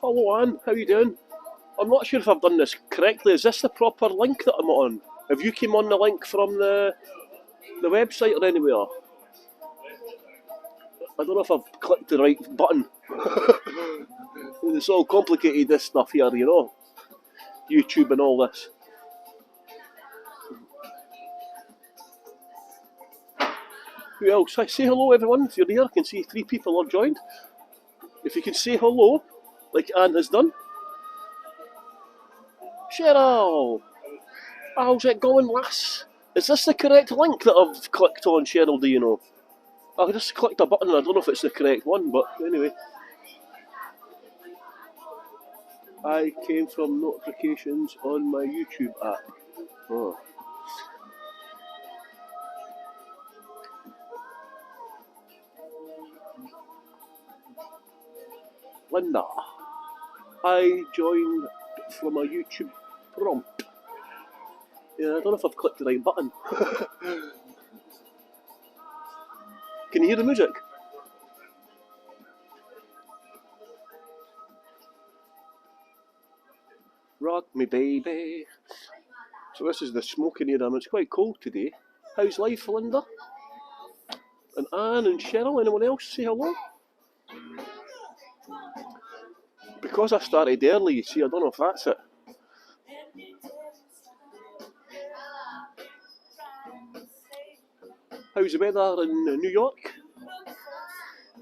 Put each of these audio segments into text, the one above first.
Hello Anne, how you doing? I'm not sure if I've done this correctly. Is this the proper link that I'm on? Have you came on the link from the website or anywhere? I don't know if I've clicked the right button. It's all complicated, this stuff here, you know. YouTube and all this. Who else? Say hello everyone. If you're here, I can see 3 people have joined. If you can say hello, like Anne has done. Cheryl! How's it going, lass? Is this the correct link that I've clicked on, Cheryl, do you know? I just clicked a button, I don't know if it's the correct one, but anyway. I came from notifications on my YouTube app. Oh. Linda, I joined from a YouTube prompt. Yeah, I don't know if I've clicked the right button. Can you hear the music? Rock me baby. So this is the smoking area and it's quite cold today. How's life, Linda? And Anne and Cheryl, anyone else say hello? Because I started early, you see, I don't know if that's it. How's the weather in New York?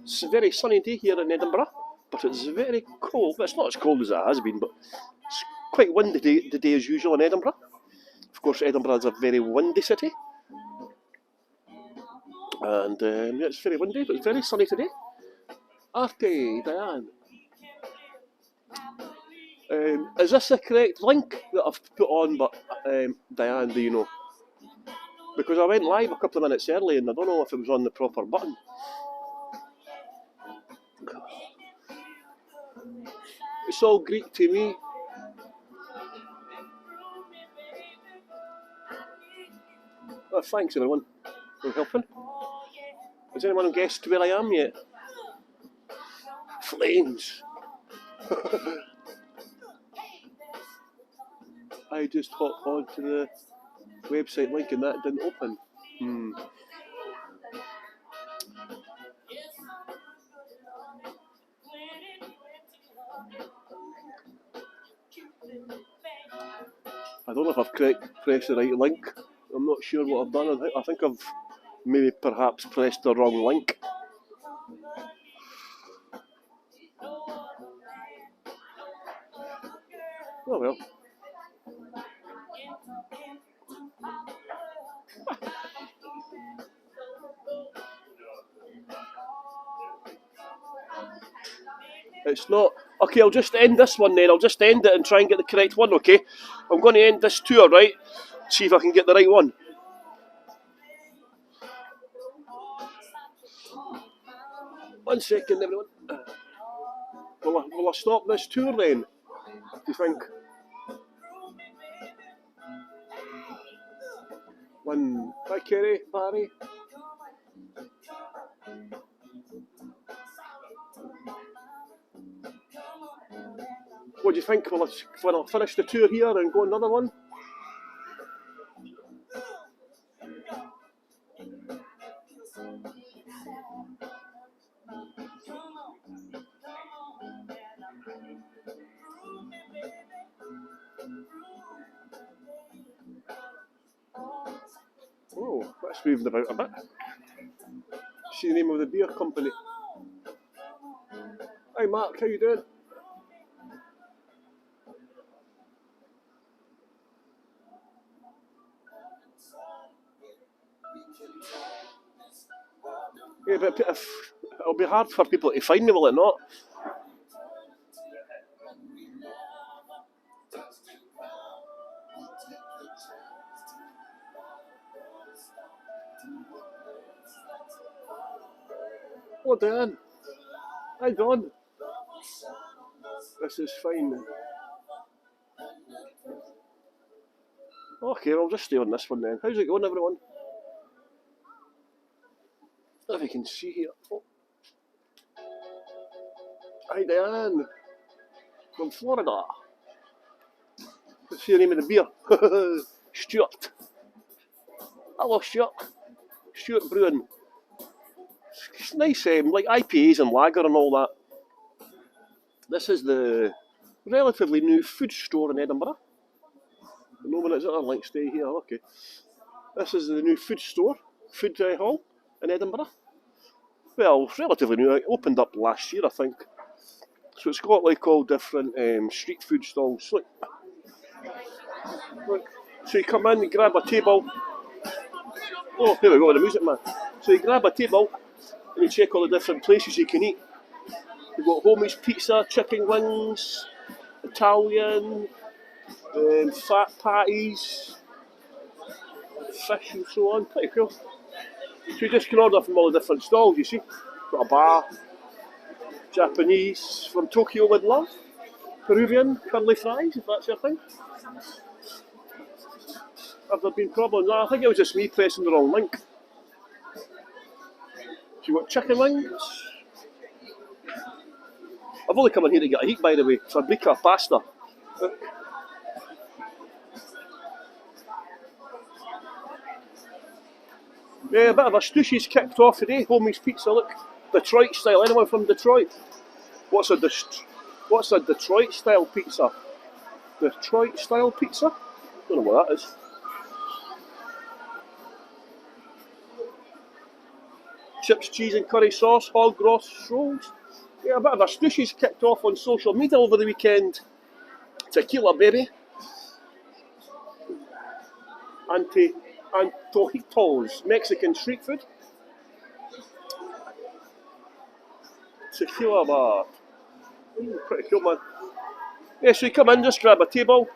It's a very sunny day here in Edinburgh, but it's very cold. Well, it's not as cold as it has been, but it's quite windy today as usual in Edinburgh. Of course, Edinburgh is a very windy city. And yeah, it's very windy, but it's very sunny today. Arte, Diane. Is this the correct link that I've put on, but Diane, do you know? Because I went live a couple of minutes early and I don't know if it was on the proper button. It's all Greek to me. Oh, thanks everyone for helping. Has anyone guessed where I am yet? Flames. I just hopped onto the website link and that didn't open. I don't know if I've pressed the right link. I'm not sure what I've done. I think I've maybe perhaps pressed the wrong link. Oh well. It's not. Okay, I'll just end this one then. I'll just end it and try and get the correct one, okay? I'm going to end this tour, right? See if I can get the right one. One second, everyone. Will I stop this tour then? Do you think? One. Hi, Kerry, Barry. What do you think? Will I finish the tour here and go another one? Oh, that's moving about a bit. See the name of the beer company. Hi Mark, how you doing? Yeah, but it'll be hard for people to find me, will it not? Oh, Dan. Hi, Don. This is fine. Okay, I'll just stay on this one then. How's it going, everyone? If you can see here. Oh. Hi, Diane. From Florida. What's the name of the beer? Stuart. Hello, Stuart. Stuart Brewing. It's nice, like IPAs and lager and all that. This is the relatively new food store in Edinburgh. No one is it? I like stay here. Okay. This is the new food store, food hall in Edinburgh. Well, relatively new. It opened up last year, I think. So it's got like all different street food stalls. Look. So you come in, you grab a table. Oh, here we go, the music man. So you grab a table and you check all the different places you can eat. You've got homemade pizza, chicken wings, Italian, fat patties, fish and so on. Pretty cool. So you just can order from all the different stalls, you see. Got a bar, Japanese, from Tokyo with love, Peruvian, curly fries, if that's your thing. Have there been problems? No, I think it was just me pressing the wrong link. So you've got chicken wings. I've only come in here to get a heat, by the way. Fabrica pasta. Yeah, a bit of a stooshies kicked off today. Homemade pizza, look. Detroit style. Anyone from Detroit? What's a Detroit style pizza? Detroit style pizza? Don't know what that is. Chips, cheese and curry sauce, hog roast rolls. Yeah, a bit of a stooshies kicked off on social media over the weekend. Tequila, baby. Antojitos, Mexican street food. Tequila bar. Pretty cool, man. Yeah, so you come in, just grab a table.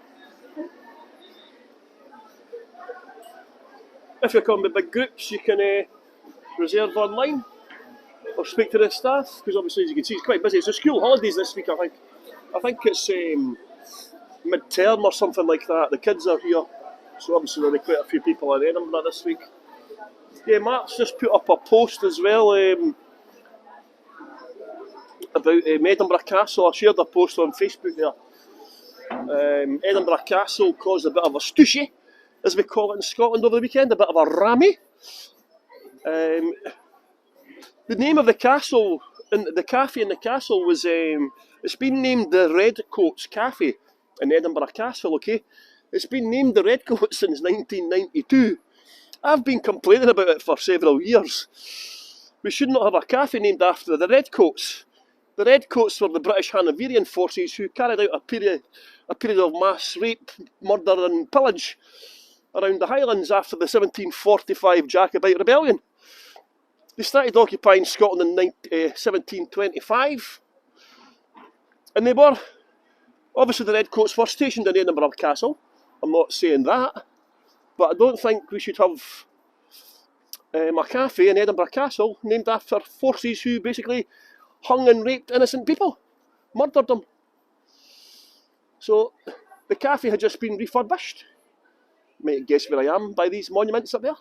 If you're coming with big groups, you can reserve online or speak to the staff, because obviously, as you can see, it's quite busy. It's the school holidays this week, I think. I think it's mid-term or something like that. The kids are here, so obviously there'll be quite a few people in Edinburgh this week. Yeah, Mark's just put up a post as well about Edinburgh Castle. I shared a post on Facebook there. Edinburgh Castle caused a bit of a stooshy, as we call it in Scotland over the weekend, a bit of a rammy. The name of the castle, and the cafe in the castle was, it's been named the Redcoats Cafe in Edinburgh Castle, okay? It's been named the Redcoats since 1992. I've been complaining about it for several years. We should not have a cafe named after the Redcoats. The Redcoats were the British Hanoverian forces who carried out a period of mass rape, murder and pillage around the Highlands after the 1745 Jacobite Rebellion. They started occupying Scotland in 1725, and they were, obviously the Redcoats were stationed in Edinburgh Castle. I'm not saying that, but I don't think we should have a cafe in Edinburgh Castle named after forces who basically hung and raped innocent people, murdered them. So the cafe had just been refurbished. You might guess where I am by these monuments up there.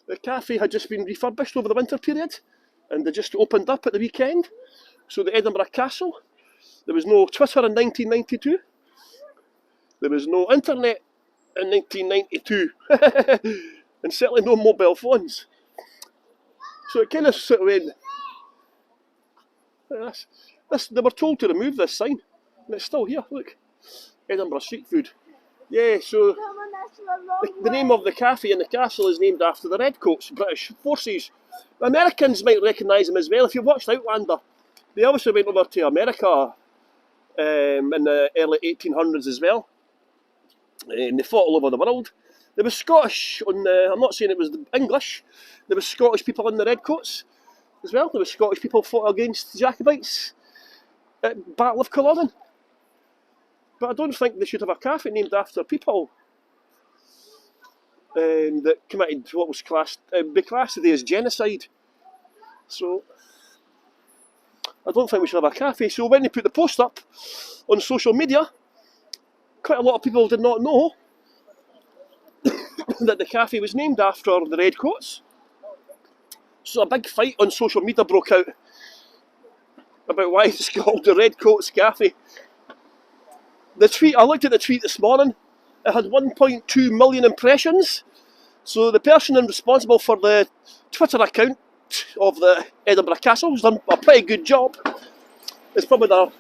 The cafe had just been refurbished over the winter period, and they just opened up at the weekend. So the Edinburgh Castle, there was no Twitter in 1992. There was no internet in 1992. And certainly no mobile phones. So it kind of sort of went, they were told to remove this sign, and it's still here, look. Edinburgh street food. Yeah, so the name of the cafe in the castle is named after the Redcoats, British forces. The Americans might recognise them as well. If you've watched Outlander, they obviously went over to America in the early 1800s as well. And they fought all over the world. There was Scottish on the, I'm not saying it was the English, there was Scottish people in the Redcoats as well. There was Scottish people fought against the Jacobites at Battle of Culloden. But I don't think they should have a cafe named after people that committed what was be classed today as genocide. So I don't think we should have a cafe. So when they put the post up on social media, quite a lot of people did not know that the cafe was named after the Redcoats. So a big fight on social media broke out about why it's called the Redcoats Cafe. The tweet, I looked at the tweet this morning, it had 1.2 million impressions. So the person responsible for the Twitter account of the Edinburgh Castle has done a pretty good job. It's probably the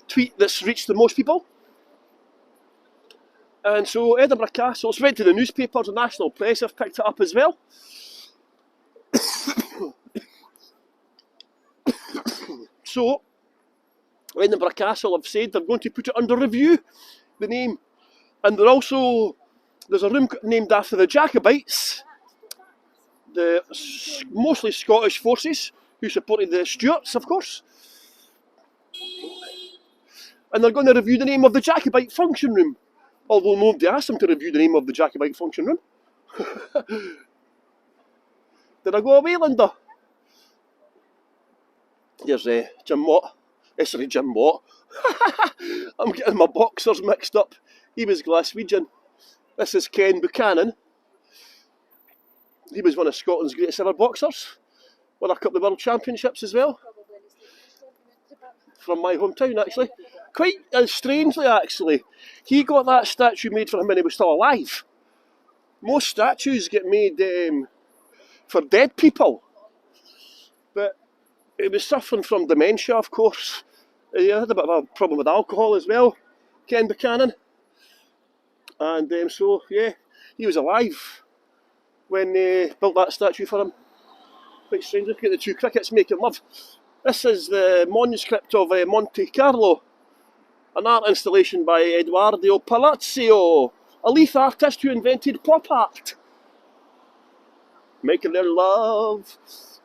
tweet that's reached the most people. And so Edinburgh Castle, it's went to the newspapers, the national press have picked it up as well. So Edinburgh Castle have said they're going to put it under review, the name. And there's a room named after the Jacobites, the mostly Scottish forces who supported the Stuarts, of course. And they're going to review the name of the Jacobite function room. Although nobody asked them to review the name of the Jacobite function room. Did I go away, Linda? Here's Jim Watt. Sorry, Jim Watt. I'm getting my boxers mixed up. He was Glaswegian. This is Ken Buchanan. He was one of Scotland's greatest ever boxers. Won a couple of world championships as well. From my hometown, actually. Quite strangely, actually, he got that statue made for him when he was still alive. Most statues get made for dead people. But he was suffering from dementia, of course. He had a bit of a problem with alcohol as well, Ken Buchanan. And so, yeah, he was alive when they built that statue for him. Quite strange. Look at the two crickets making love. This is the manuscript of Monte Carlo, an art installation by Edoardo Palazzo, a Leith artist who invented pop art. Making their love,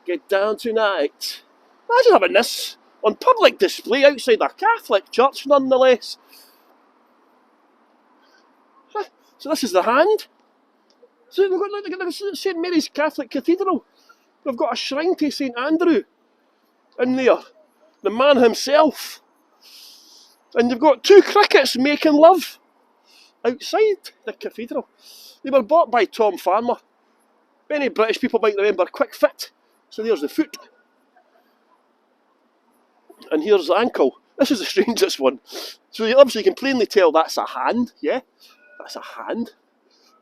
get down tonight. Imagine having this on public display outside a Catholic church, nonetheless. So this is the hand. So we've got look at St Mary's Catholic Cathedral. We've got a shrine to St Andrew in there, the man himself. And you've got two crickets making love outside the cathedral. They were bought by Tom Farmer. Many British people might remember Quick Fit. So there's the foot. And here's the ankle. This is the strangest one. So obviously you can plainly tell that's a hand, yeah? That's a hand.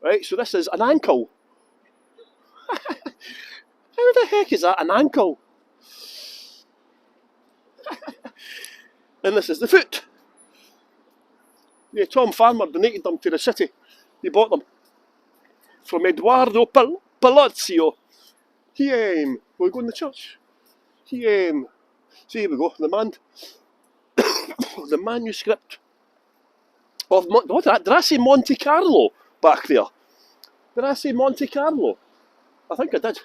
Right, so this is an ankle. How the heck is that an ankle? And this is the foot. Yeah, Tom Farmer donated them to the city. He bought them from Edoardo Palazzo. He we're going to church. So here we go, the manuscript of did I say Monte Carlo back there? Did I say Monte Carlo? I think I did.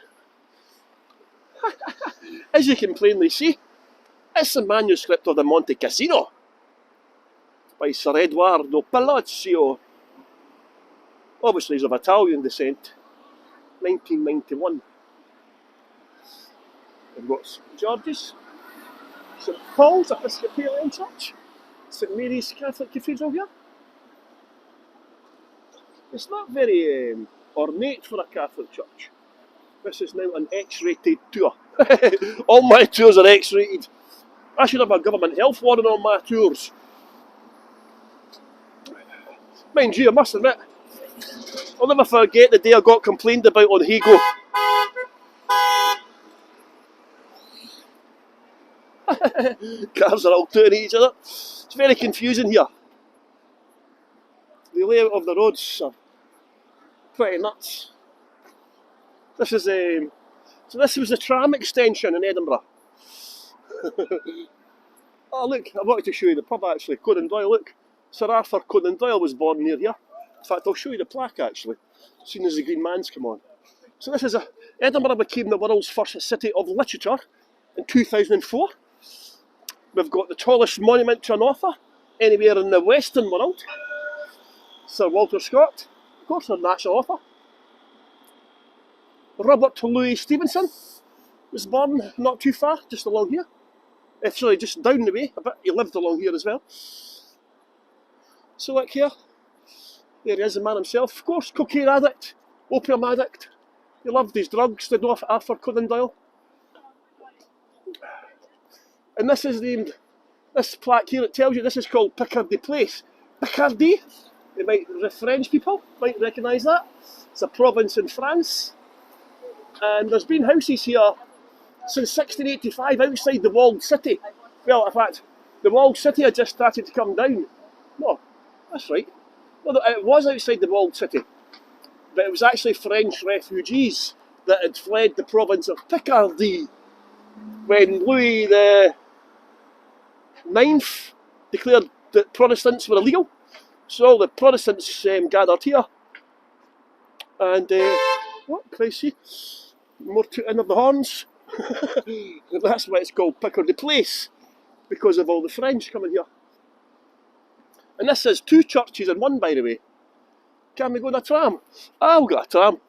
As you can plainly see, it's the manuscript of the Monte Cassino by Sir Edoardo Palazzo. Obviously he's of Italian descent. 1991. We've got St George's, St Paul's Episcopalian Church, St Mary's Catholic Cathedral here. It's not very ornate for a Catholic church. This is now an X-rated tour. All my tours are X-rated. I should have a government health warning on my tours. Mind you, I must admit, I'll never forget the day I got complained about on Hago. Cars are all doing each other. It's very confusing here. The layout of the roads are pretty nuts. This is so this was the tram extension in Edinburgh. Oh look, I wanted to show you the pub actually, Conan Doyle, look. Sir Arthur Conan Doyle was born near here. In fact, I'll show you the plaque actually, as soon as the Green Man's come on. So this is Edinburgh became the world's first city of literature in 2004. We've got the tallest monument to an author anywhere in the Western world. Sir Walter Scott, of course, our national author. Robert Louis Stevenson was born not too far, just along here. Sorry, just down the way a bit. He lived along here as well. So look here. There he is, the man himself. Of course, cocaine addict, opium addict. He loved his drugs, did Arthur Conan Doyle. And this is named, this plaque here, it tells you this is called Picardy Place. Picardy, the French people might recognise that. It's a province in France. And there's been houses here since 1685 outside the walled city. Well, in fact, the walled city had just started to come down. No, that's right. Well, it was outside the walled city, but it was actually French refugees that had fled the province of Picardy when Louis the IX declared that Protestants were illegal. So all the Protestants gathered here, and what can I see? More tooting of the horns. That's why it's called Picardy Place, because of all the French coming here. And this is 2 churches in one, by the way. Can we go on a tram? I'll get a tram.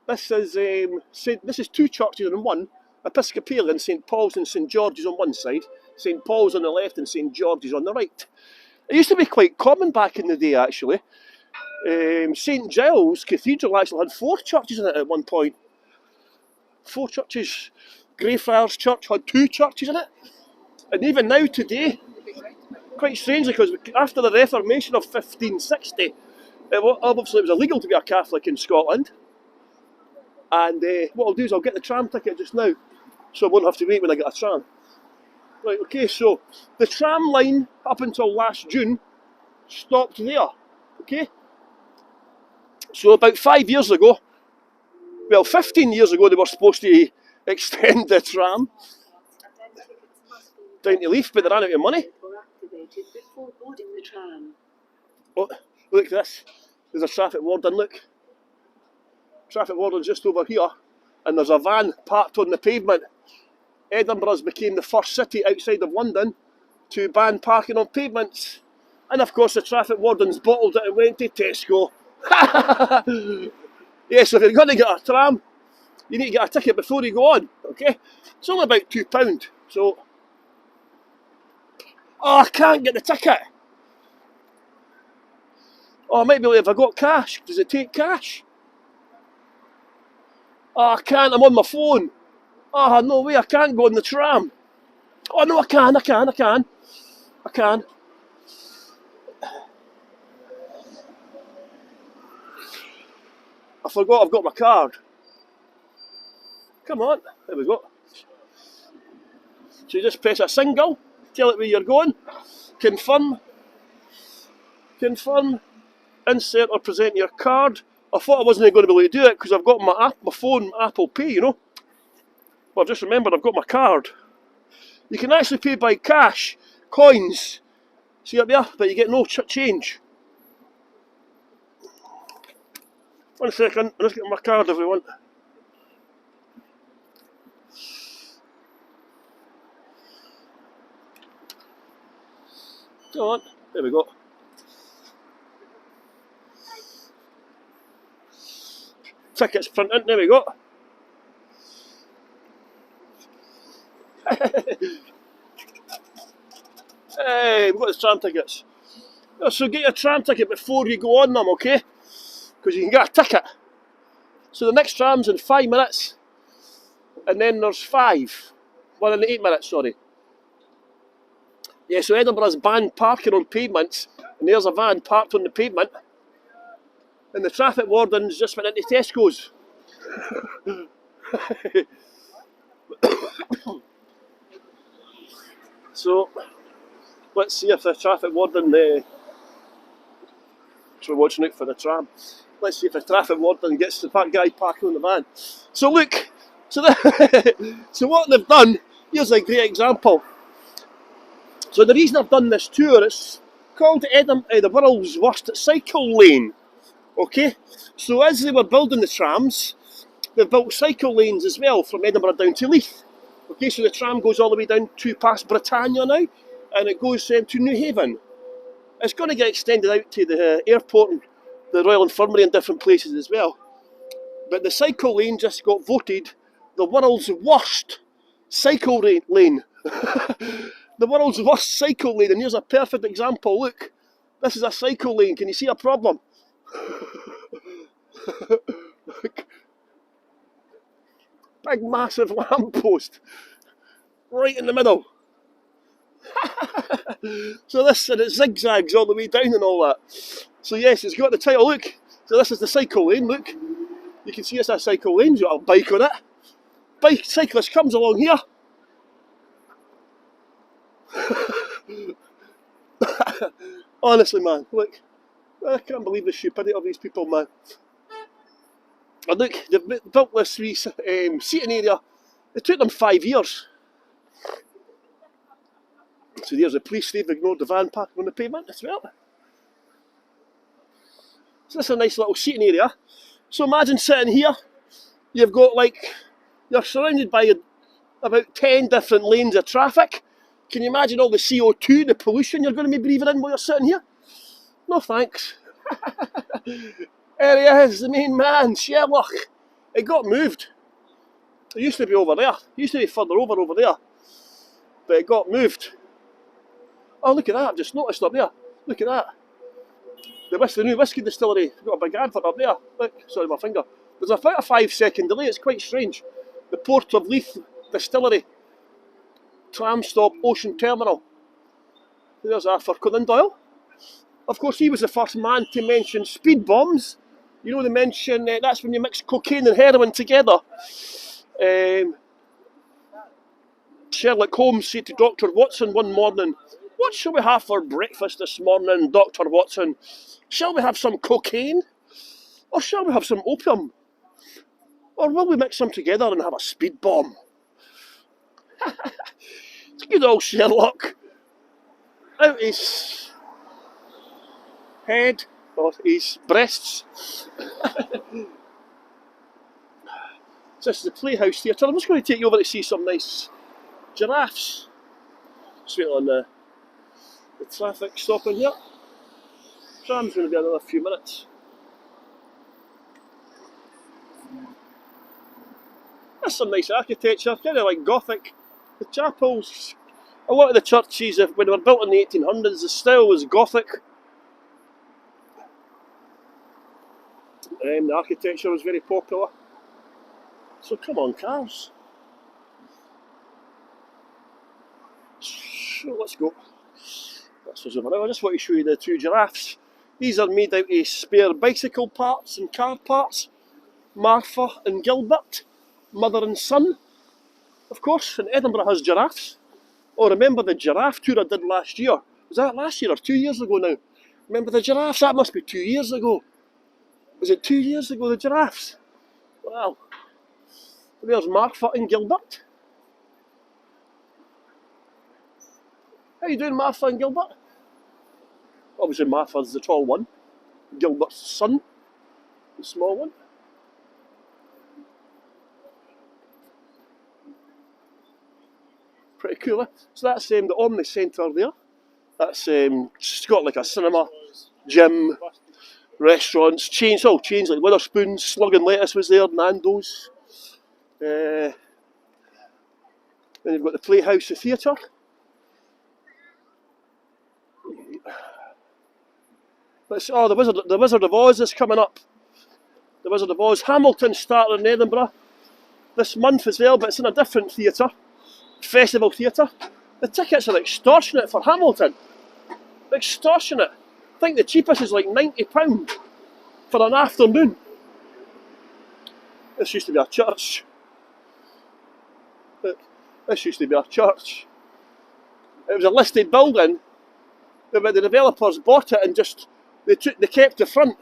This is 2 churches in one. Episcopalian, St Paul's and St George's on one side. St Paul's on the left and St George's on the right. It used to be quite common back in the day, actually. St Giles Cathedral actually had 4 churches in it at one point. 4 churches. Greyfriars Church had 2 churches in it. And even now today, quite strangely, because after the Reformation of 1560, obviously it was illegal to be a Catholic in Scotland. And what I'll do is I'll get the tram ticket just now, so I won't have to wait when I get a tram. Right, okay, so the tram line up until last June stopped there, okay? So about 5 years ago, well, 15 years ago, they were supposed to extend the tram down to Leith, but they ran out of money. Oh, look at this. There's a traffic warden, look. Traffic warden's just over here, and there's a van parked on the pavement. Edinburgh's became the first city outside of London to ban parking on pavements. And of course the traffic warden's bottled it and went to Tesco. Yeah, so if you're going to get a tram, you need to get a ticket before you go on, okay? It's only about £2, so... Oh, I can't get the ticket! Oh, I might be able to, if I got cash. Does it take cash? Oh, I can't, I'm on my phone. Oh, no way, I can't go on the tram. Oh, no, I can. I forgot I've got my card. Come on, there we go. So you just press a single, tell it where you're going, confirm, insert or present your card. I thought I wasn't going to be able to do it because I've got my phone Apple Pay, you know. But I've just remembered I've got my card. You can actually pay by cash, coins, see up there, but you get no change. 1 second, I'm just getting my card, everyone. Come on, there we go. Tickets printed, there we go. Hey, we've got the tram tickets. So get your tram ticket before you go on them, okay? Because you can get a ticket. So the next tram's in 5 minutes, and then there's 5. Well, in 8 minutes, sorry. Yeah, so Edinburgh's banned parking on pavements, and there's a van parked on the pavement, and the traffic wardens just went into Tesco's. So, let's see if the traffic warden, so we're watching out for the tram. Let's see if the traffic warden gets the guy parking on the van. So look, so what they've done, here's a great example. So the reason I've done this tour is called the world's worst cycle lane. Okay, so as they were building the trams, they've built cycle lanes as well from Edinburgh down to Leith. Okay, so the tram goes all the way down to past Britannia now, and it goes to New Haven. It's going to get extended out to the airport and the Royal Infirmary and different places as well. But the cycle lane just got voted the world's worst cycle lane. The world's worst cycle lane, and here's a perfect example. Look, this is a cycle lane. Can you see a problem? Big massive lamppost right in the middle. So this, and it zigzags all the way down and all that. So yes, it's got the title. Look, so this is the cycle lane. Look, you can see it's a cycle lane. You've got a bike on it. Cyclist comes along here. Honestly, man, look, I can't believe the stupidity of these people, man. And look, they've built this wee seating area. It took them 5 years. So there's the police, they've ignored the van parking on the pavement as well. So this is a nice little seating area. So imagine sitting here, you've got you're surrounded by about 10 different lanes of traffic. Can you imagine all the CO2, the pollution you're going to be breathing in while you're sitting here? No thanks. There he is, the main man, Sherlock. It got moved. It used to be over there. It used to be further over there. But it got moved. Oh, look at that, I've just noticed up there. Look at that. The new whiskey distillery. Got a big advert up there. Look, sorry, my finger. There's about a 5-second delay, it's quite strange. The Port of Leith Distillery. Tram stop, Ocean Terminal. There's Arthur Conan Doyle. Of course, he was the first man to mention speed bombs. You know, they mention that's when you mix cocaine and heroin together. Sherlock Holmes said to Dr. Watson one morning, "What shall we have for breakfast this morning, Dr. Watson? Shall we have some cocaine? Or shall we have some opium? Or will we mix them together and have a speed bomb?" It's good old Sherlock. Out his head, or his breasts. So this is the Playhouse Theatre. I'm just going to take you over to see some nice giraffes. Just wait on the traffic stopping here. Tram's going to be another few minutes. That's some nice architecture, kind of like Gothic. The chapels, a lot of the churches, when they were built in the 1800s, the style was Gothic. The architecture was very popular. So come on, cars. So let's go. This was over now. I just want to show you the two giraffes. These are made out of spare bicycle parts and car parts. Martha and Gilbert, mother and son. Of course, and Edinburgh has giraffes. Oh, remember the giraffe tour I did last year? Was that last year or 2 years ago now? Remember the giraffes? That must be 2 years ago. Was it 2 years ago, the giraffes? Wow. There's Martha and Gilbert. How you doing, Martha and Gilbert? Obviously Martha's the tall one. Gilbert's son, the small one. Pretty cool, eh? So that's the Omni Centre there. That's it's got like a cinema, gym, restaurants, chains like Witherspoons, Slug and Lettuce was there, Nando's. Then you've got the Playhouse, the theatre. Oh, the Wizard of Oz is coming up. The Wizard of Oz. Hamilton started in Edinburgh this month as well, but it's in a different theatre. Festival theatre. The tickets are extortionate for Hamilton. Extortionate. I think the cheapest is like £90 for an afternoon. This used to be a church. This used to be a church. It was a listed building, but the developers bought it and they kept the front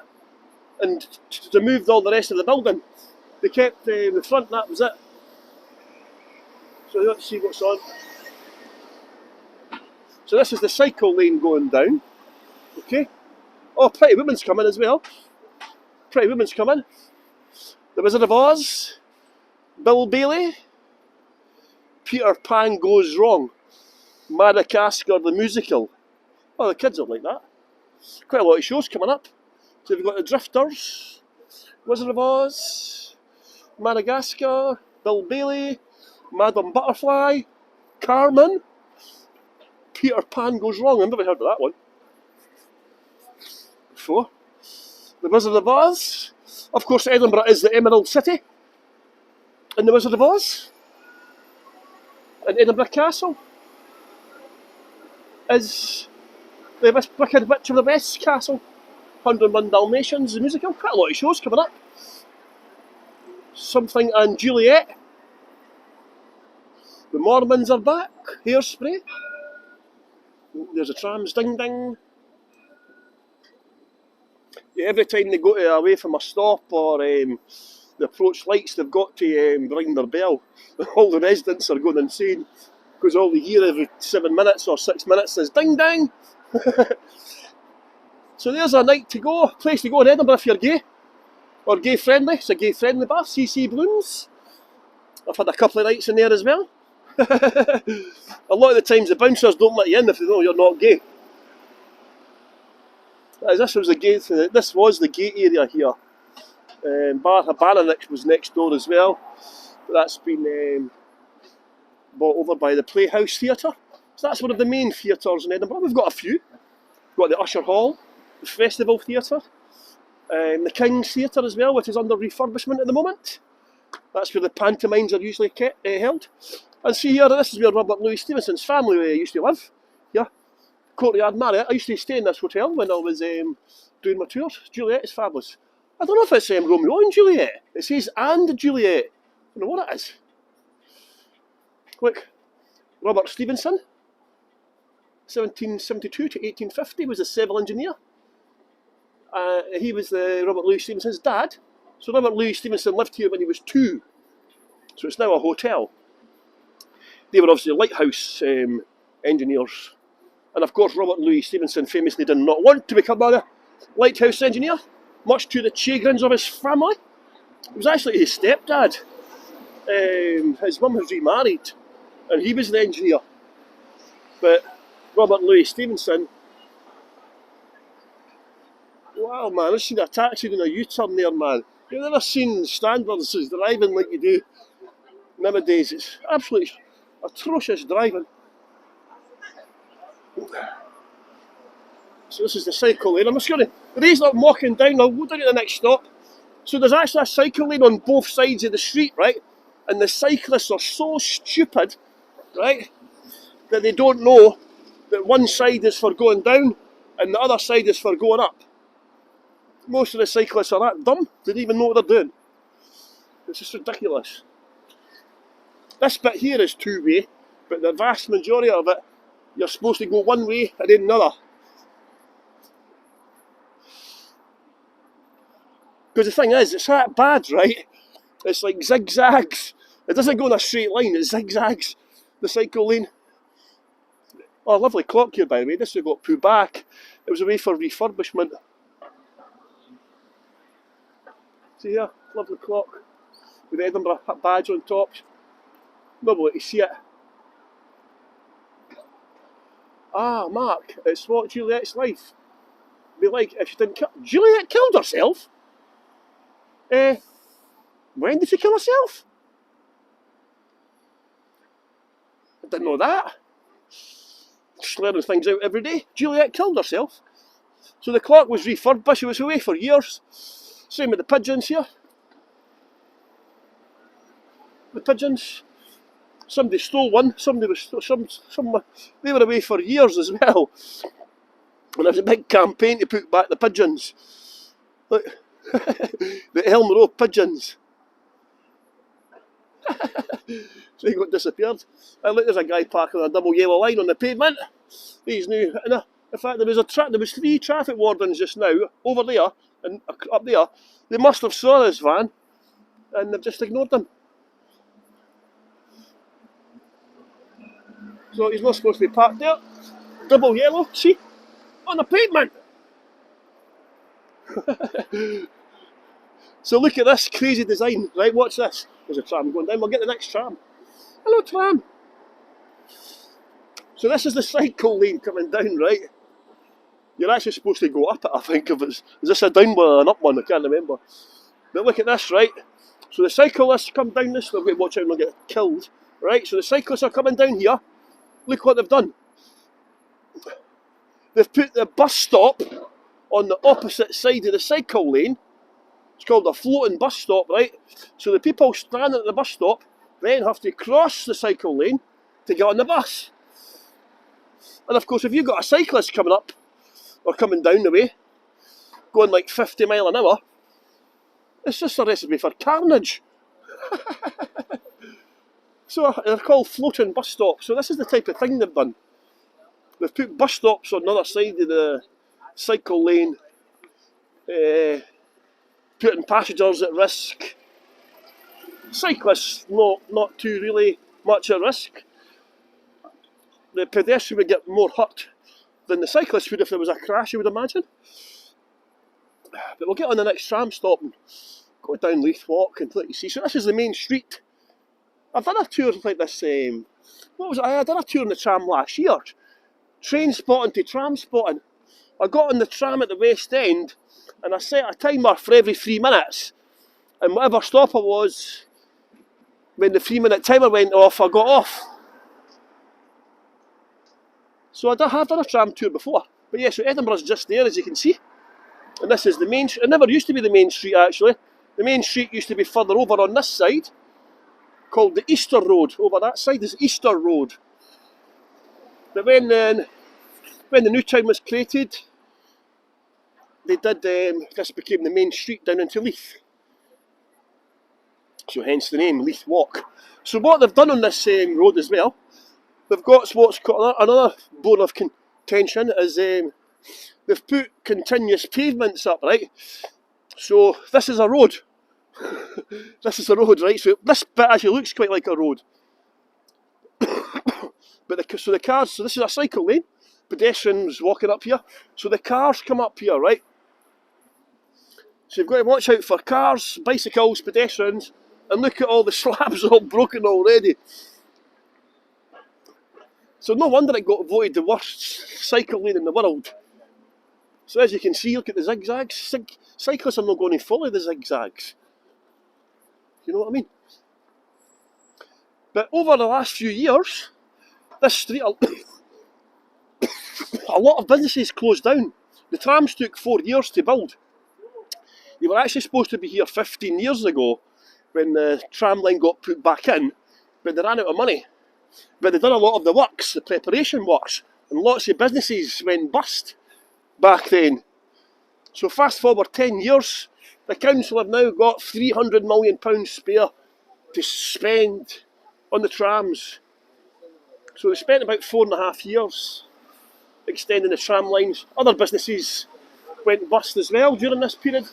and removed all the rest of the building. They kept the front, and that was it. So let's see what's on. So this is the cycle lane going down. Okay. Oh, Pretty Woman's coming as well. Pretty Woman's coming. The Wizard of Oz. Bill Bailey. Peter Pan Goes Wrong. Madagascar the Musical. Oh, the kids will like that. Quite a lot of shows coming up. So we've got the Drifters, Wizard of Oz, Madagascar, Bill Bailey, Madame Butterfly, Carmen, Peter Pan Goes Wrong. I've never heard of that one before. The Wizard of Oz. Of course, Edinburgh is the Emerald City. And the Wizard of Oz. And Edinburgh Castle is the Wicked Witch of the West Castle. 101 Dalmatians, the musical. Quite a lot of shows coming up. Something and Juliet. The Mormons are back. Hairspray. There's a trams. Ding ding. Yeah, every time they go away from a stop or they approach lights, they've got to ring their bell. All the residents are going insane because all they hear every 7 minutes or 6 minutes is ding ding. So there's a night to go, place to go in Edinburgh if you're gay or gay friendly. It's a gay friendly bar, CC Balloons. I've had a couple of nights in there as well. A lot of the times the bouncers don't let you in if they know you're not gay. This was the gay area here. Bar Habana was next door as well. But that's been bought over by the Playhouse Theatre. So that's one of the main theatres in Edinburgh. We've got a few. We've got the Usher Hall, the Festival Theatre, the King's Theatre as well, which is under refurbishment at the moment. That's where the pantomimes are usually held. And see here, this is where Robert Louis Stevenson's family used to live. Here, Courtyard Marriott. I used to stay in this hotel when I was doing my tours. Juliet is fabulous. I don't know if it's Romeo and Juliet. It says and Juliet. I don't know what it is. Look, Robert Stevenson, 1772 to 1850, was a civil engineer. He was Robert Louis Stevenson's dad. So Robert Louis Stevenson lived here when he was 2. So it's now a hotel. They were obviously lighthouse engineers. And of course Robert Louis Stevenson famously did not want to become a lighthouse engineer, much to the chagrins of his family. It was actually his stepdad. His mum was remarried and he was the engineer. But Robert Louis Stevenson, wow man, I've seen a taxi doing a U-turn there, man. You've never seen standards driving like you do nowadays. It's absolutely atrocious driving. So this is the cycle lane. I'm just going to, the reason I'm walking down, I'll go down to the next stop. So there's actually a cycle lane on both sides of the street, right? And the cyclists are so stupid, right, that they don't know that one side is for going down and the other side is for going up. Most of the cyclists are that dumb, they don't even know what they're doing. It's just ridiculous. This bit here is two-way, but the vast majority of it, you're supposed to go one way and then another. Because the thing is, it's that bad, right? It's like zigzags. It doesn't go in a straight line, it zigzags the cycle lane. Oh, lovely clock here, by the way. This has got put back. It was away for refurbishment. See here, lovely clock with the Edinburgh badge on top. Lovely to see it. Ah, Mark, it's what Juliet's life be like if she didn't kill. Juliet killed herself? When did she kill herself? I didn't know that. Just learning things out every day. Juliet killed herself. So the clock was refurbished, it was away for years. Same with the pigeons here. The pigeons. Somebody stole one. Somebody was they were away for years as well. And there was a big campaign to put back the pigeons. Look, the Elm Road pigeons. So he got disappeared. And look, there's a guy parking on a double yellow line on the pavement. He's new. In fact, there was 3 traffic wardens just now over there and up there. They must have saw this van and they've just ignored them. So he's not supposed to be parked there. Double yellow, see? On the pavement. So look at this crazy design, right? Watch this. There's a tram going down. We'll get the next tram. Hello, tram. So this is the cycle lane coming down, right? You're actually supposed to go up it, I think. If it's, is this a down one or an up one? I can't remember. But look at this, right? So the cyclists come down this. They've got to watch out and not get killed, right? So the cyclists are coming down here. Look what they've done. They've put the bus stop on the opposite side of the cycle lane. It's called a floating bus stop, right? So the people standing at the bus stop then have to cross the cycle lane to get on the bus. And of course, if you've got a cyclist coming up or coming down the way, going like 50 mile an hour, it's just a recipe for carnage. So they're called floating bus stops. So this is the type of thing they've done. They've put bus stops on the other side of the cycle lane, putting passengers at risk. Cyclists, not too really much at risk. The pedestrian would get more hurt than the cyclist would if there was a crash, you would imagine. But we'll get on the next tram stop and go down Leith Walk and let you see. So this is the main street. I've done a tour like this. What was it? I done a tour on the tram last year. Train spotting to tram spotting. I got on the tram at the West End and I set a timer for every 3 minutes. And whatever stop I was, when the 3-minute timer went off, I got off. So I have done a tram tour before. But yeah, so Edinburgh's just there, as you can see. And this is the main street. It never used to be the main street, actually. The main street used to be further over on this side, called the Easter Road. Over that side is Easter Road. But when the new town was created, they did, this became the main street down into Leith. So hence the name, Leith Walk. So what they've done on this road as well, they've got what's called another bone of contention, is they've put continuous pavements up, right? So this is a road. This is a road, right? So this bit actually looks quite like a road. But so the cars, so this is a cycle lane, pedestrians walking up here. So the cars come up here, right? So you've got to watch out for cars, bicycles, pedestrians, and look at all the slabs all broken already. So no wonder it got voted the worst cycle lane in the world. So as you can see, look at the zigzags. Cyclists are not going to follow the zigzags. You know what I mean? But over the last few years, this street, a lot of businesses closed down. The trams took 4 years to build. They were actually supposed to be here 15 years ago when the tram line got put back in, but they ran out of money. But they've done a lot of the works, the preparation works, and lots of businesses went bust back then. So fast forward 10 years, the council have now got £300 million spare to spend on the trams. So they spent about 4.5 years extending the tram lines. Other businesses went bust as well during this period.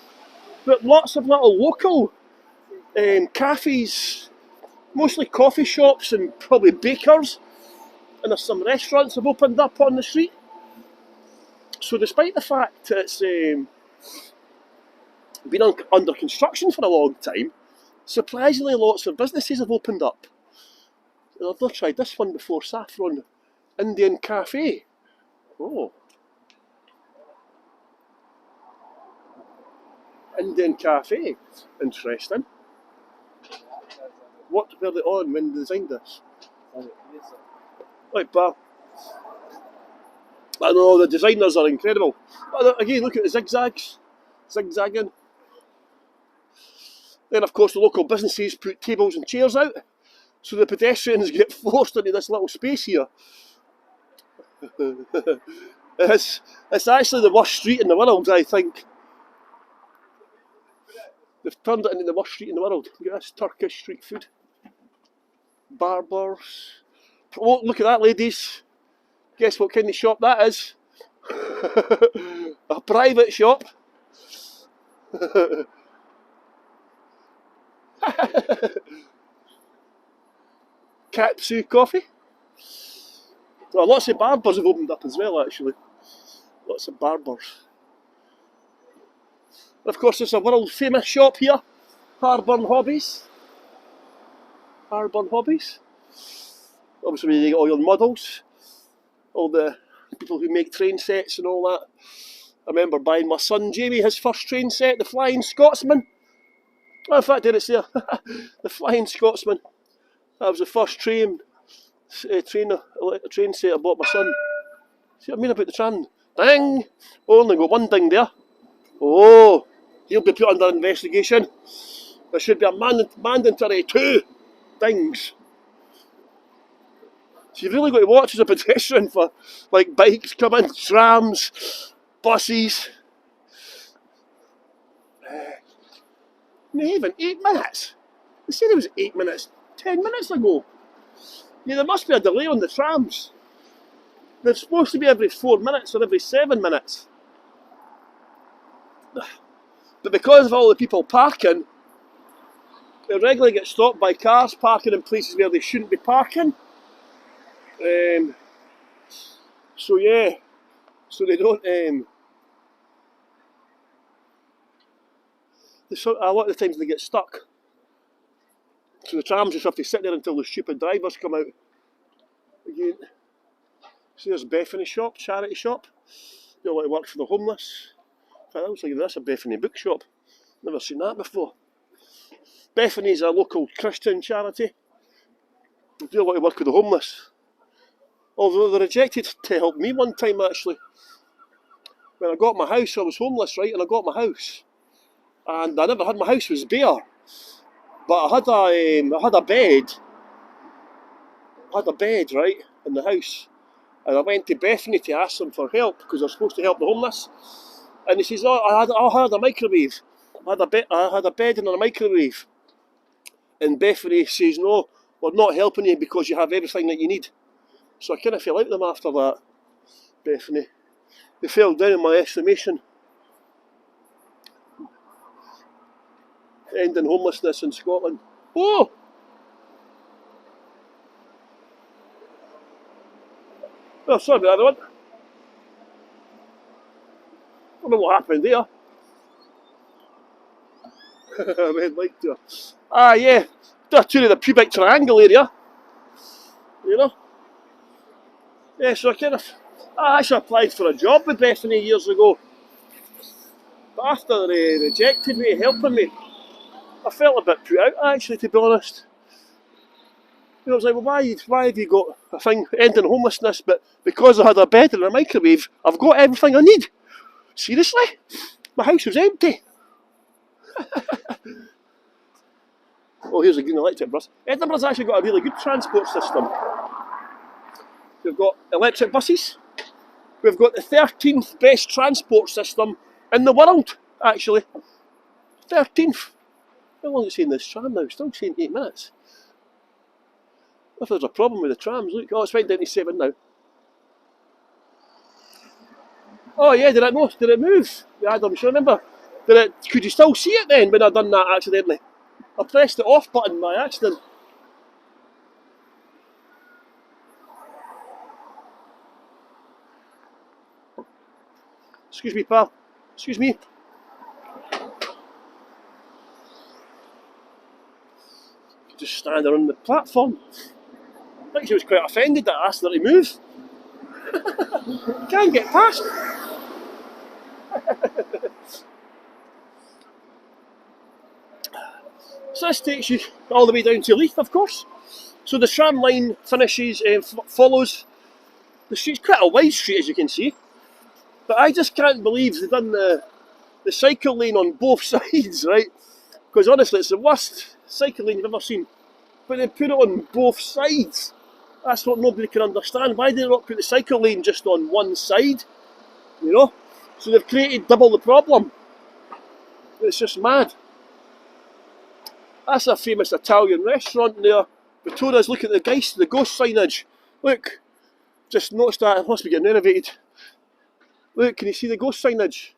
But lots of little local cafes, mostly coffee shops and probably bakers, and there's some restaurants have opened up on the street. So despite the fact it's been under construction for a long time, surprisingly lots of businesses have opened up. I've not tried this one before, Saffron Indian Cafe. Oh. Indian Cafe. Interesting. What were they on when they designed this? Right, pal. I know, the designers are incredible. Again, look at the zigzags. Zigzagging. Then, of course, the local businesses put tables and chairs out, so the pedestrians get forced into this little space here. It's actually the worst street in the world, I think. They've turned it into the worst street in the world. Look at this Turkish street food. Barbers. Oh, look at that, ladies. Guess what kind of shop that is? A private shop. Katsu coffee. Well, lots of barbers have opened up as well, actually. Lots of barbers. And of course, there's a world famous shop here, Harburn Hobbies. Harburn Hobbies. Obviously, you get all your models, all the people who make train sets and all that. I remember buying my son Jamie his first train set, the Flying Scotsman. Oh, in fact, there it's there. The Flying Scotsman. That was the first train set I bought my son. See what I mean about the tram? Ding! Oh, only got one ding there. Oh, he'll be put under investigation. There should be a mandatory 2 dings. So you've really got to watch as a pedestrian for like bikes coming, trams, buses. Not even 8 minutes. They said it was 8 minutes 10 minutes ago. Yeah, there must be a delay on the trams. They're supposed to be every 4 minutes or every 7 minutes. But because of all the people parking, they regularly get stopped by cars parking in places where they shouldn't be parking. So yeah, so they don't. A lot of the times they get stuck. So the trams just have to sit there until the stupid drivers come out. Again, see, there's Bethany shop, charity shop. They want to work for the homeless. In fact, that looks like that's a Bethany bookshop. Never seen that before. Bethany's a local Christian charity. They do a lot of work with the homeless. Although they rejected to help me one time actually. When I got my house, I was homeless, right? And I got my house. And I never had, my house was bare. But I had a bed. I had a bed, right, in the house. And I went to Bethany to ask them for help because they're supposed to help the homeless. And he says, "Oh, I had a microwave. I had a bed and a microwave." And Bethany says, "No, we're not helping you because you have everything that you need." So I kind of fell out with them after that, Bethany. They fell down in my estimation. Ending homelessness in Scotland. Oh! Oh, sorry about that one. I don't know what happened there. Red light there. Ah, yeah. They're to the pubic triangle area. You know? Yeah, so I actually applied for a job with Bethany years ago. But after they rejected me, helping me, I felt a bit put out actually, to be honest. You know, I was like, well, why have you got a thing ending homelessness, but because I had a bed and a microwave, I've got everything I need? Seriously? My house was empty. Oh, here's a green electric bus. Edinburgh's actually got a really good transport system. We've got electric buses. We've got the 13th best transport system in the world, actually. 13th. How long is it saying this tram now? Still saying 8 minutes. If there's a problem with the trams, look. Oh, it's right down to 7 now. Oh yeah, did it move? Yeah, I don't remember. Could you still see it then when I done that accidentally? I pressed the off button by accident. Excuse me, pal. Excuse me. Just standing on the platform. I think she was quite offended that I asked her to move. Can't get past. So this takes you all the way down to Leith, of course. So the tram line finishes, follows the street. It's quite a wide street, as you can see. But I just can't believe they've done the cycle lane on both sides, right? Because honestly, it's the worst cycle lane you've ever seen. But they put it on both sides. That's what nobody can understand. Why did they not put the cycle lane just on one side? You know? So they've created double the problem. It's just mad. That's a famous Italian restaurant there. Vittoria's, look at the ghost signage. Look, just noticed that, it must be getting renovated. Look, can you see the ghost signage?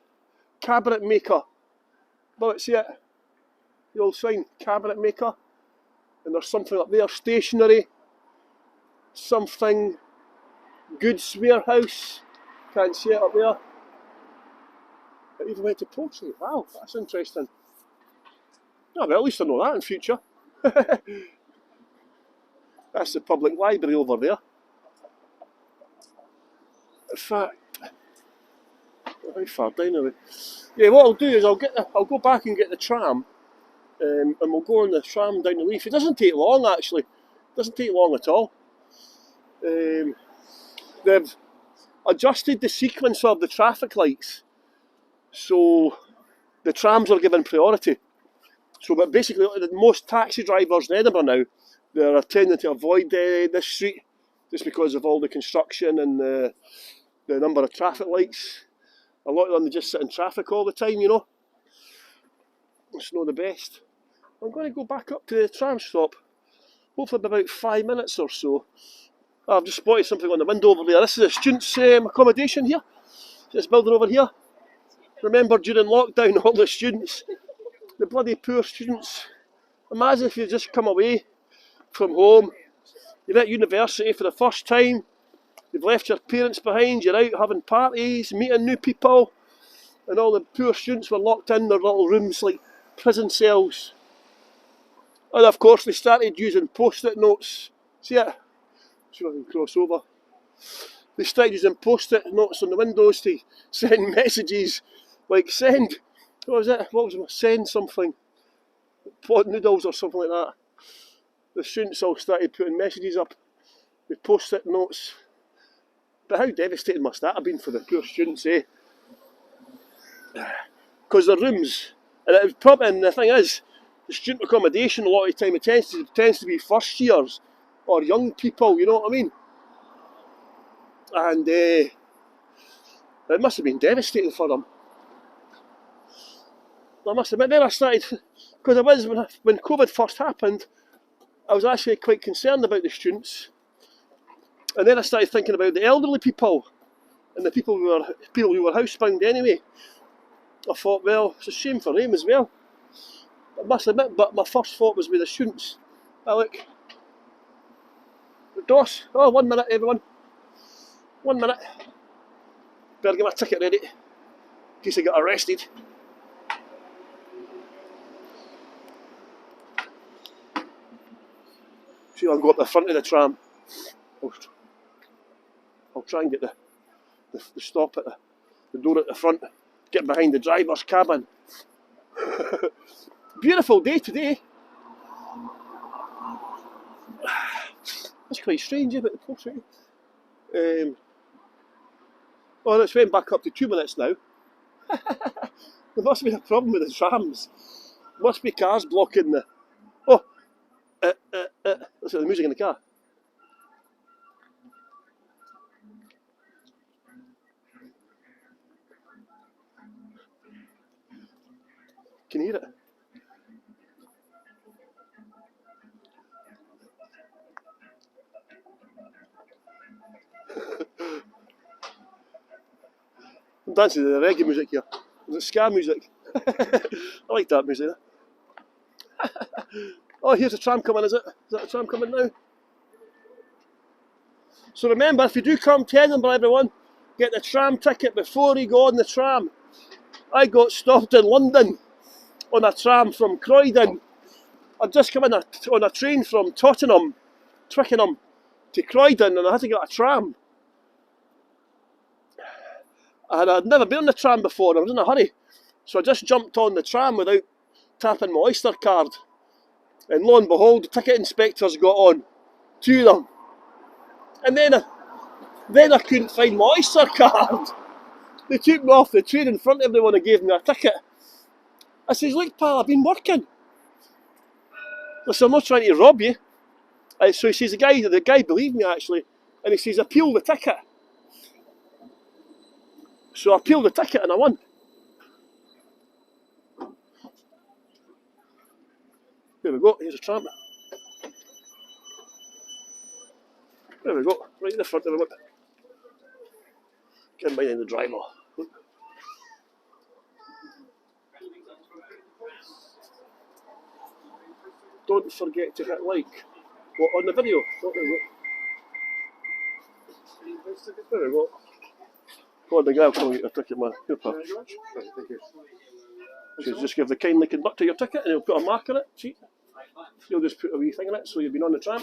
Cabinet maker. Well, see it? The old sign, cabinet maker. And there's something up there, stationery. Something, goods warehouse. Can't see it up there. It even went to Portrait. Wow, that's interesting. Oh, well, at least I know that in future. That's the public library over there. In fact, how far down are we? Yeah, what I'll do is I'll go back and get the tram, and we'll go on the tram down the Leaf. It doesn't take long actually. It doesn't take long at all. They've adjusted the sequence of the traffic lights, so the trams are given priority. So, but basically, most taxi drivers in Edinburgh now, they're tending to avoid this street just because of all the construction and the number of traffic lights. A lot of them, they just sit in traffic all the time, you know. It's not the best. I'm going to go back up to the tram stop, hopefully in about 5 minutes or so. I've just spotted something on the window over there. This is a students' accommodation here. This building over here. Remember during lockdown, all the students, the bloody poor students. Imagine if you just come away from home, you're at university for the first time, you've left your parents behind, you're out having parties, meeting new people, and all the poor students were locked in their little rooms like prison cells. And of course they started using post-it notes. See it? See if I can cross over. They started using post-it notes on the windows to send messages, like send, what was it? What was it? Send something. Pot noodles or something like that. The students all started putting messages up with post-it notes. But how devastating must that have been for the poor students, eh? Because the rooms, and the thing is, the student accommodation a lot of the time it tends to be first years or young people, you know what I mean? And it must have been devastating for them. I must admit, then I started, because I was, when COVID first happened, I was actually quite concerned about the students. And then I started thinking about the elderly people and the people who were housebound anyway. I thought, well, it's a shame for them as well. I must admit, but my first thought was with the students. Oh, look. DOS. Oh, 1 minute, everyone. 1 minute. Better get my ticket ready in case I get arrested. See, I'll go up the front of the tram. I'll try and get the stop at the door at the front. Get behind the driver's cabin. Beautiful day today. That's quite strange, about the portrait. Oh, it's went back up to 2 minutes now. There must be a problem with the trams. Must be cars blocking the. Oh, listen to the music in the car. Can you hear it? I'm dancing to the reggae music here. Is it ska music? I like that music. Oh, here's a tram coming, is it? Is that a tram coming now? So remember, if you do come to Edinburgh, everyone, get the tram ticket before you go on the tram. I got stopped in London on a tram from Croydon. I'd just come in on a train from Twickenham to Croydon, and I had to get a tram. And I'd never been on the tram before, I was in a hurry. So I just jumped on the tram without tapping my Oyster card. And lo and behold, the ticket inspectors got on. 2 of them. And then I couldn't find my Oyster card. They took me off the train in front of everyone and gave me a ticket. I says, look pal, I've been working. Listen, I'm not trying to rob you. So he says, the guy believed me actually, and he says, appeal the ticket. So I appealed the ticket and I won. There we go, here's a tram. There we go, right in the front of the whip. Get behind the driver. Don't forget to hit like. What, on the video? Oh, there we go. There we go. Oh, the guy will come and get your ticket, man. Here, pal. So just give the kindly conductor your ticket and he'll put a mark on it. See? He'll just put a wee thing in it so you've been on the tram.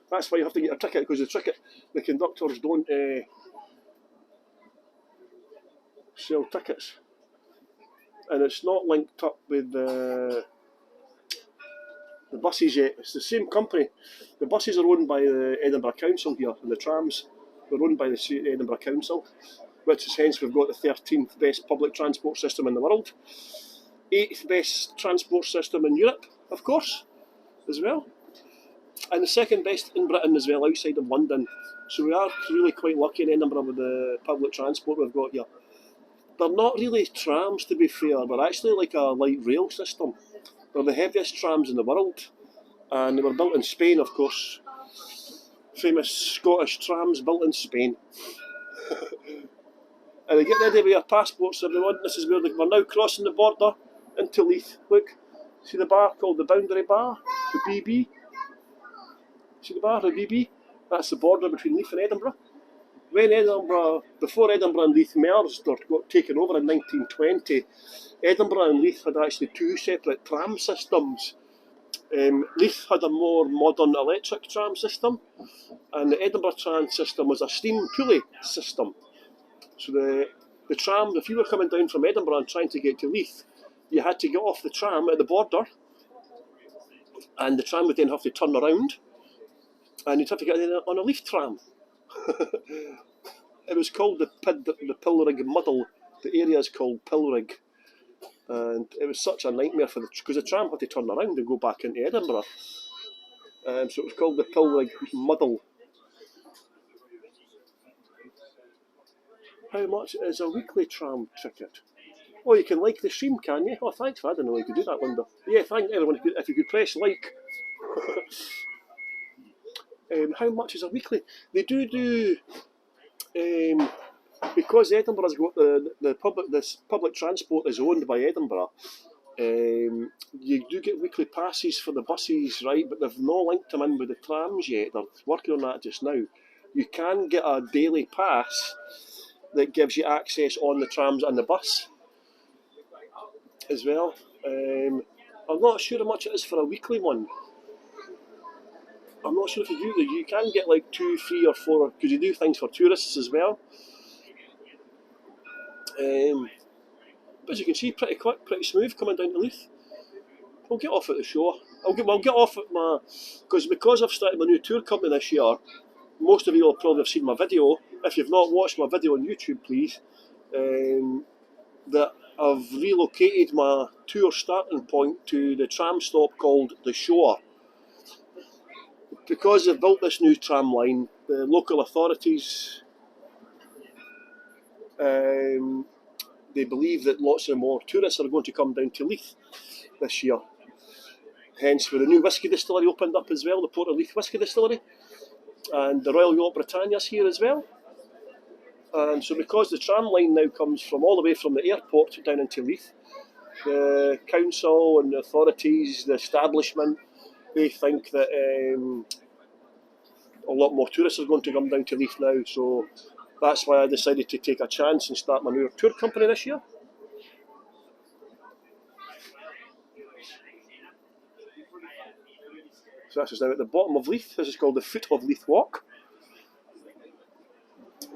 That's why you have to get your ticket, because the conductors don't sell tickets. And it's not linked up with the buses yet. It's the same company. The buses are owned by the Edinburgh Council here, and the trams are owned by the Edinburgh Council, which is hence we've got the 13th best public transport system in the world, 8th best transport system in Europe, of course, as well, and the second best in Britain as well, outside of London. So we are really quite lucky in Edinburgh with the public transport we've got here. They're not really trams, to be fair. They're actually like a light rail system. They're the heaviest trams in the world, and they were built in Spain, of course. Famous Scottish trams built in Spain. And they get ready with your passports, everyone. This is where we're now crossing the border into Leith. Look, see the bar called the Boundary Bar, the BB. See the bar, the BB? That's the border between Leith and Edinburgh. Before Edinburgh and Leith merged or got taken over in 1920, Edinburgh and Leith had actually two separate tram systems. Leith had a more modern electric tram system, and the Edinburgh tram system was a steam pulley system. So the tram, if you were coming down from Edinburgh and trying to get to Leith, you had to get off the tram at the border, and the tram would then have to turn around, and you'd have to get on a Leith tram. It was called the Pilrig Muddle. The area is called Pilrig, and it was such a nightmare because the tram had to turn around and go back into Edinburgh. So it was called the Pilrig Muddle. How much is a weekly tram ticket? Oh, you can like the stream, can you? Oh, thanks. I didn't know you could do that, Linda. Yeah, thank everyone. If you could press like. How much is a weekly? They do. Because Edinburgh's got this public transport is owned by Edinburgh. You do get weekly passes for the buses, right? But they've not linked them in with the trams yet. They're working on that just now. You can get a daily pass that gives you access on the trams and the bus as well. I'm not sure how much it is for a weekly one. I'm not sure if you can get like 2, 3 or 4, because you do things for tourists as well. But as you can see, pretty quick, pretty smooth coming down to Leith. I'll get off at the shore. I'll get off at because I've started my new tour company this year. Most of you will probably have seen my video. If you've not watched my video on YouTube, please, that I've relocated my tour starting point to the tram stop called the Shore. Because they've built this new tram line, the local authorities, they believe that lots of more tourists are going to come down to Leith this year. Hence, where the new whisky distillery opened up as well, the Port of Leith Whisky Distillery, and the Royal Yacht Britannia's here as well. And so because the tram line now comes from all the way from the airport down into Leith, the council and the authorities, the establishment, they think that a lot more tourists are going to come down to Leith now. So that's why I decided to take a chance and start my new tour company this year. So this is now at the bottom of Leith. This is called the Foot of Leith Walk.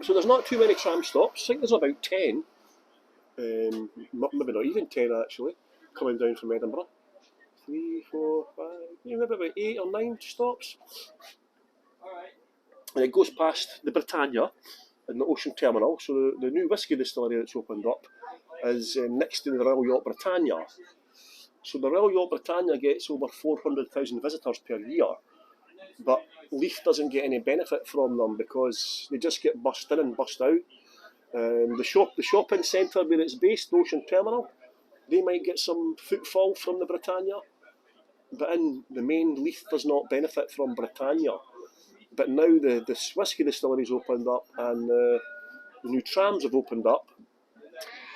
So there's not too many tram stops. I think there's about 10. Maybe not even 10 actually, coming down from Edinburgh. 3, 4, 5, maybe about 8 or 9 stops. And it goes past the Britannia in the Ocean Terminal. So the new whisky distillery that's opened up is next to the Royal Yacht Britannia. So the Royal Yacht Britannia gets over 400,000 visitors per year, but Leith doesn't get any benefit from them because they just get bussed in and bussed out. The shopping centre where it's based, the Ocean Terminal, they might get some footfall from the Britannia, but in the main, Leith does not benefit from Britannia. But now the whisky distillery's opened up and the new trams have opened up.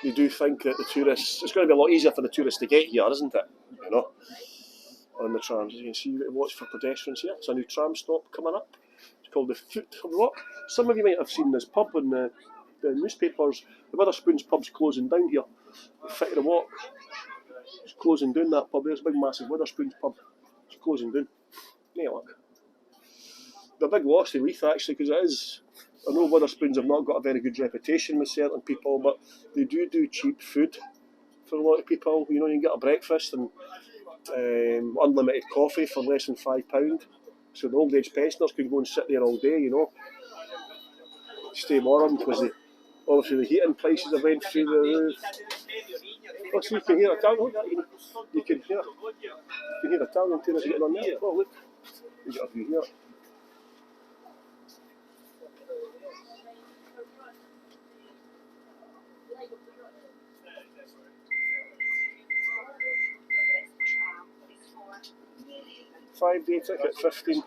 You do think that the tourists, it's going to be a lot easier for the tourists to get here, isn't it? You know, on the trams. As you can see, watch for pedestrians here. It's a new tram stop coming up. It's called the Foot of Rock. Some of you might have seen this pub in the newspapers. The Witherspoons pub's closing down here. The Foot of the Walk. It's closing down, that pub. There's a big massive Witherspoons pub. It's closing down. No luck. The big loss to Leith actually, because it is. I know Witherspoons have not got a very good reputation with certain people, but they do cheap food for a lot of people. You know, you can get a breakfast and unlimited coffee for less than £5. So the old age pensioners can go and sit there all day, you know, stay warm, because obviously the heating prices have went through the roof. Oh, so you can hear Italian. You can hear Italian tunes getting on there. Oh, look, you got a view here. Five-day ticket, £15.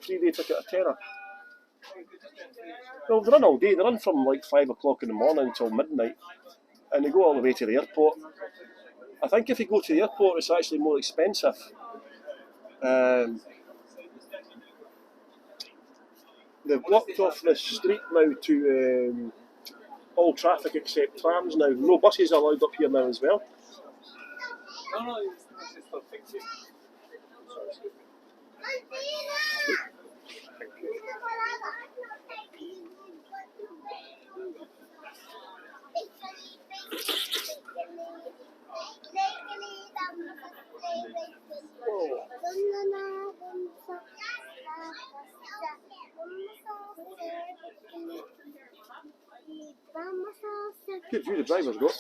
3-day ticket, a tenner. Well, they run all day. They run from like 5 o'clock in the morning until midnight, and they go all the way to the airport. I think if you go to the airport, it's actually more expensive. They've blocked off the street now to all traffic except trams now. No buses are allowed up here now as well. Good view the driver's got.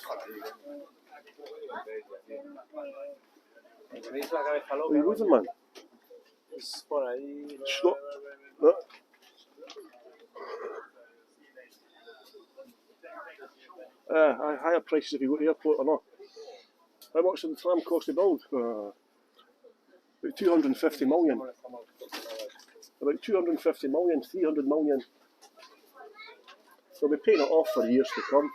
Are you moving, man? Stop. Higher prices if you go to the airport or not. How much did the tram cost to build? About 250 million. About 250 million, 300 million. They'll be paying it off for years to come.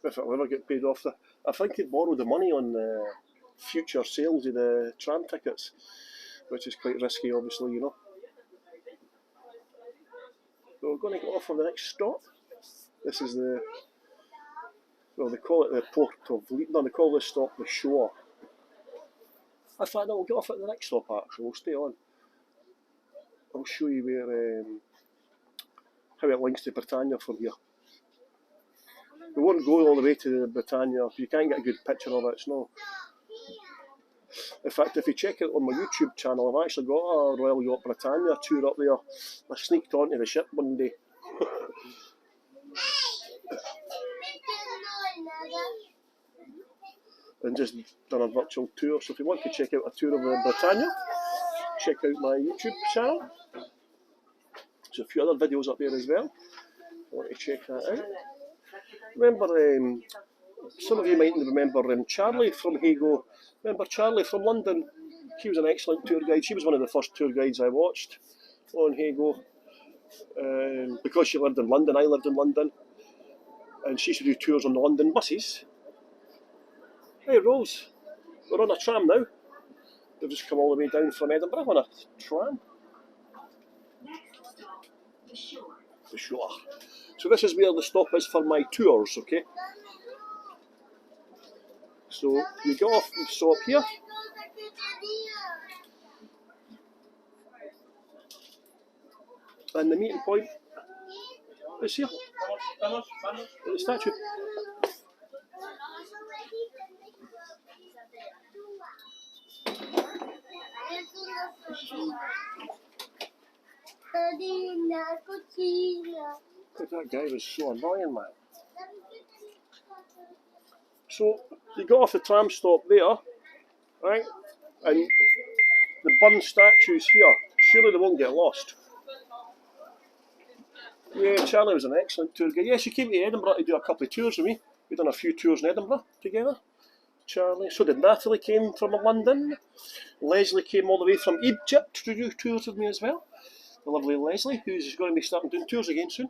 If it'll ever get paid off. I think they borrowed the money on future sales of the tram tickets, which is quite risky, obviously, you know. So we're going to get off on the next stop. This is well, they call it the Port of Leith. No, they call this stop the Shore. In fact, no, we'll get off at the next stop actually. We'll stay on. I'll show you where how it links to Britannia from here. We won't go all the way to Britannia. You can't get a good picture of it. It's no. In fact, if you check it on my YouTube channel, I've actually got a Royal Yacht Britannia tour up there. I sneaked onto the ship one day. And just done a virtual tour. So if you want to check out a tour of the Britannia, check out my YouTube channel. There's a few other videos up there as well. If you want to check that out. Remember, some of you might remember Charlie from Hago. Remember Charlie from London? She was an excellent tour guide. She was one of the first tour guides I watched on Hago. Because she lived in London, I lived in London. And she used to do tours on the London buses. Hey Rose, we're on a tram now. They've just come all the way down from Edinburgh on a tram. The Shore. So this is where the stop is for my tours, okay? So you get off and stop here. And the meeting point is here. The statue. That guy was so annoying, man. So you got off the tram stop there, right? And the Burn statue's here. Surely they won't get lost. Yeah, Charlie was an excellent tour guide. Yes, she came to Edinburgh to do a couple of tours with me. We've done a few tours in Edinburgh together. Charlie. So did Natalie came from London. Leslie came all the way from Egypt to do tours with me as well. The lovely Leslie, who's going to be starting doing tours again soon.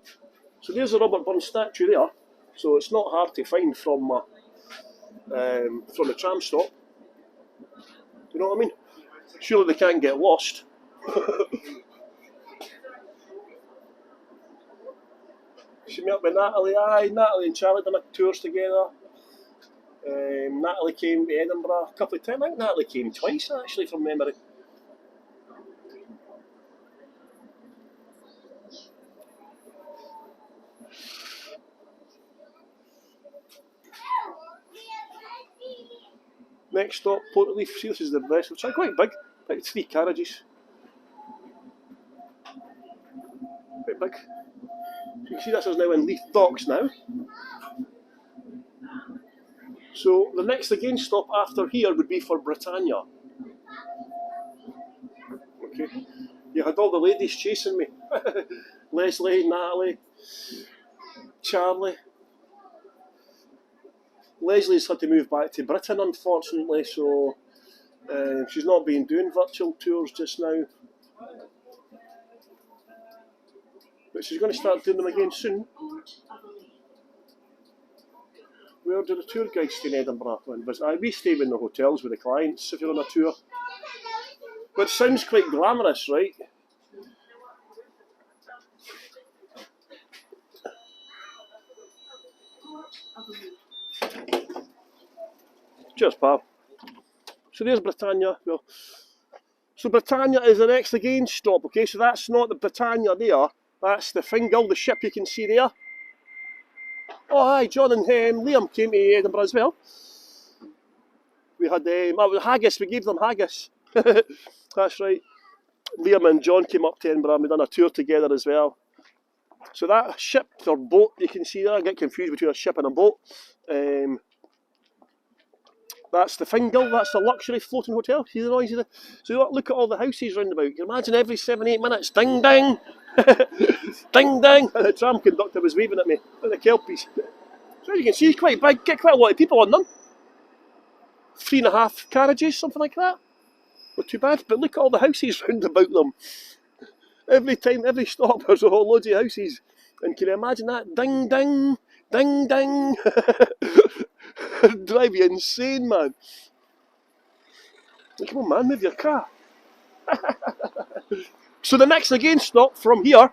So there's a Robert Burns statue there. So it's not hard to find from the tram stop. You know what I mean? Surely they can't get lost. She met up with Natalie. Aye, Natalie and Charlie done a tours together. Natalie came to Edinburgh a couple of times. I think Natalie came twice actually from memory. Next stop, Portleaf. See, this is the rest. It's quite big. Like 3 carriages. Quite big. You can see this is now in Leith Docks now. So the next again stop after here would be for Britannia. Okay. You had all the ladies chasing me. Leslie, Natalie, Charlie. Leslie's had to move back to Britain, unfortunately, so she's not been doing virtual tours just now. But she's going to start doing them again soon. Where do the tour guides stay in Edinburgh? We stay in the hotels with the clients if you're on a tour. Which sounds quite glamorous, right? Cheers, pal. So there's Britannia. Well, so Britannia is the next again stop, okay? So that's not the Britannia there. That's the Fingal, the ship you can see there. Oh, hi, John and Liam came to Edinburgh as well. We had haggis, we gave them haggis. That's right. Liam and John came up to Edinburgh and we done a tour together as well. So that ship or boat you can see there, I get confused between a ship and a boat. That's the Fingal, that's the luxury floating hotel. See the noise of so look at all the houses round about. You can imagine every 7-8 minutes, ding ding, ding ding. And the tram conductor was waving at me with the kelpies. So you can see, quite big, get quite a lot of people on them. 3.5 carriages, something like that. Not too bad, but look at all the houses round about them. Every time, every stop, there's a whole loads of houses. And can you imagine that? Ding ding, ding ding. Drive you insane, man. Come on, man, move your car. So the next again stop from here,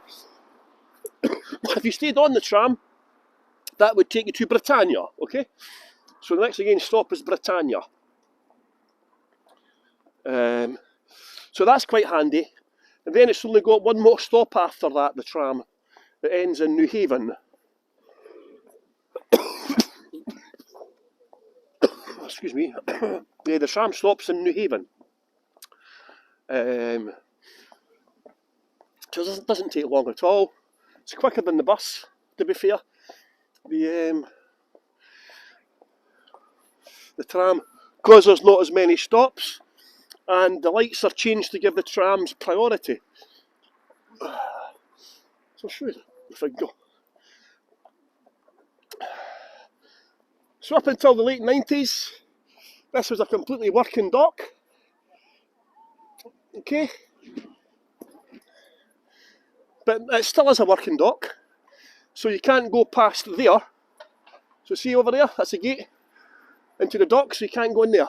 if you stayed on the tram, that would take you to Britannia, okay? So the next again stop is Britannia. So that's quite handy. And then it's only got one more stop after that, the tram. It ends in New Haven. Excuse me. Yeah, the tram stops in New Haven. So it doesn't take long at all. It's quicker than the bus, to be fair. The tram, because there's not as many stops, and the lights are changed to give the trams priority. So I'll show you if I go. So up until the late 90s, this was a completely working dock. Okay. But it still is a working dock. So you can't go past there. So see over there, that's a gate into the dock, so you can't go in there.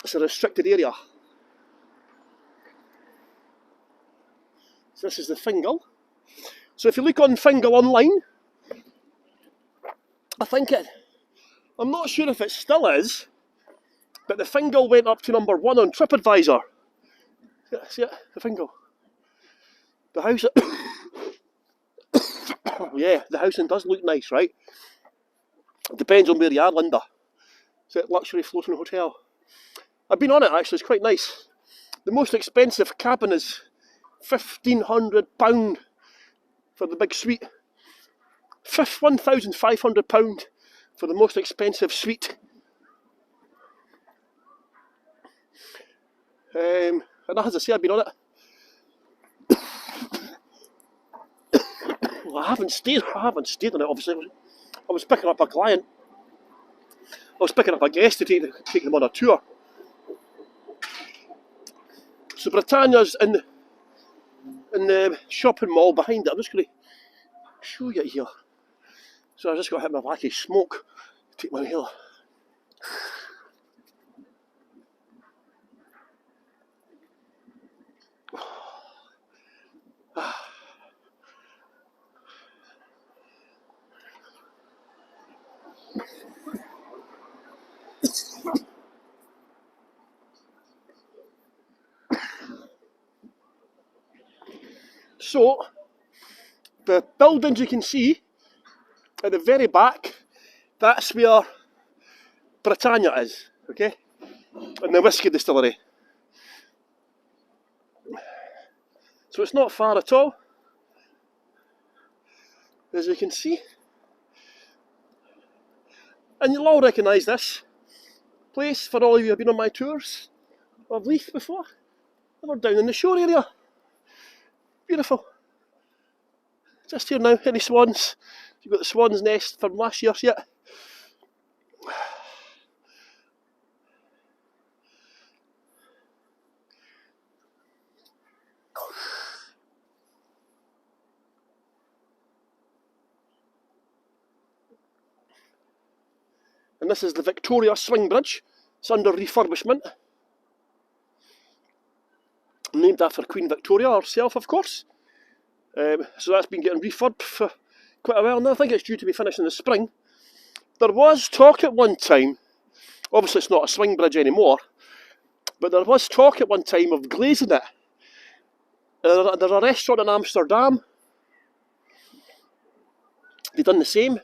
It's a restricted area. So this is the Fingal. So if you look on Fingal online, I'm not sure if it still is, but the Fingal went up to number 1 on TripAdvisor. See it? The Fingal. The house. Yeah, the housing does look nice, right? It depends on where you are, Linda. It's a luxury floating hotel. I've been on it actually, it's quite nice. The most expensive cabin is £1,500 for the big suite. £1,500 for the most expensive suite. And as I say, I've been on it. Well, I haven't stayed on it, obviously. I was picking up a client. I was picking up a guest to take them on a tour. So Britannia's in the shopping mall behind it. I'm just going to show you here. So I just got hit my wacky smoke. Take my inhaler. So, the buildings you can see at the very back, that's where Britannia is, okay? And the whisky distillery. So it's not far at all, as you can see. And you'll all recognise this place for all of you who have been on my tours of Leith before. We're down in the shore area. Beautiful. Just here now, any swans? You've got the swan's nest from last year's yet. And this is the Victoria Swing Bridge. It's under refurbishment. Named after Queen Victoria herself, of course. So that's been getting refurbed for quite a while now. I think it's due to be finished in the spring. There was talk at one time, obviously it's not a swing bridge anymore, but there was talk at one time of glazing it. There's a restaurant in Amsterdam. They've done the same.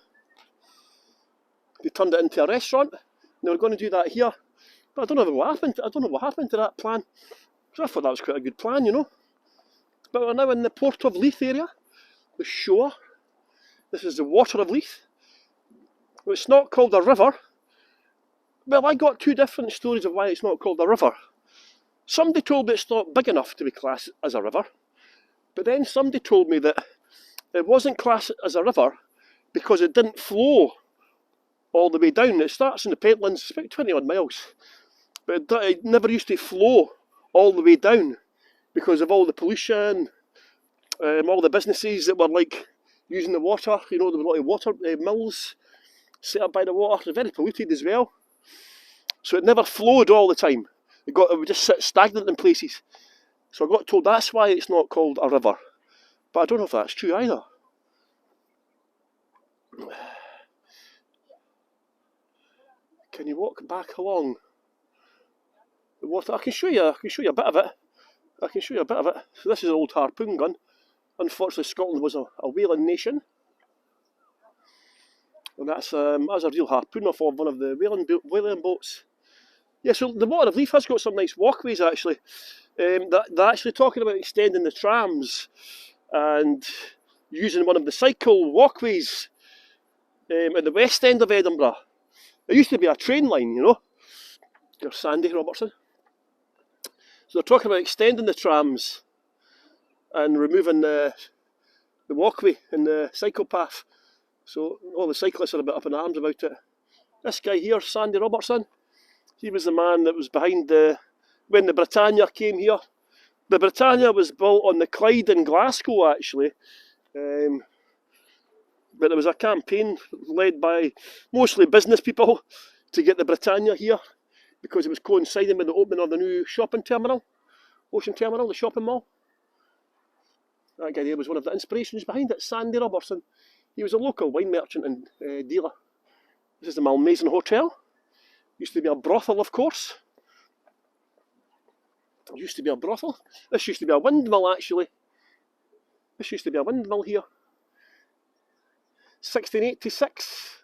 They turned it into a restaurant. They were going to do that here. But I don't know what happened. I don't know what happened to that plan. So I thought that was quite a good plan, you know. But we're now in the Port of Leith area, the shore. This is the water of Leith. It's not called a river. Well, I got two different stories of why it's not called a river. Somebody told me it's not big enough to be classed as a river. But then somebody told me that it wasn't classed as a river because it didn't flow all the way down. It starts in the Pentlands, it's about 20 odd miles. But it never used to flow all the way down because of all the pollution, all the businesses that were like using the water. You know, there were a lot of water mills set up by the water. They're very polluted as well. So it never flowed all the time. It would just sit stagnant in places. So I got told that's why it's not called a river. But I don't know if that's true either. Can you walk back along the water? I can show you a bit of it. So this is an old harpoon gun. Unfortunately, Scotland was a whaling nation. And that's a real harpoon off of one of the whaling boats. Yeah, so the water of Leith has got some nice walkways actually. They're actually talking about extending the trams and using one of the Cyclle walkways at the west end of Edinburgh. There used to be a train line, you know. There's Sandy Robertson. So they're talking about extending the trams and removing the walkway and the cycle path. So all the cyclists are a bit up in arms about it. This guy here, Sandy Robertson, he was the man that was behind when the Britannia came here. The Britannia was built on the Clyde in Glasgow actually. But there was a campaign led by mostly business people to get the Britannia here because it was coinciding with the opening of the new shopping terminal, Ocean Terminal, the shopping mall. That guy there was one of the inspirations behind it, Sandy Robertson. He was a local wine merchant and dealer. This is the Malmaison Hotel. Used to be a brothel, of course. Used to be a brothel. This used to be a windmill, actually. This used to be a windmill here. 1686.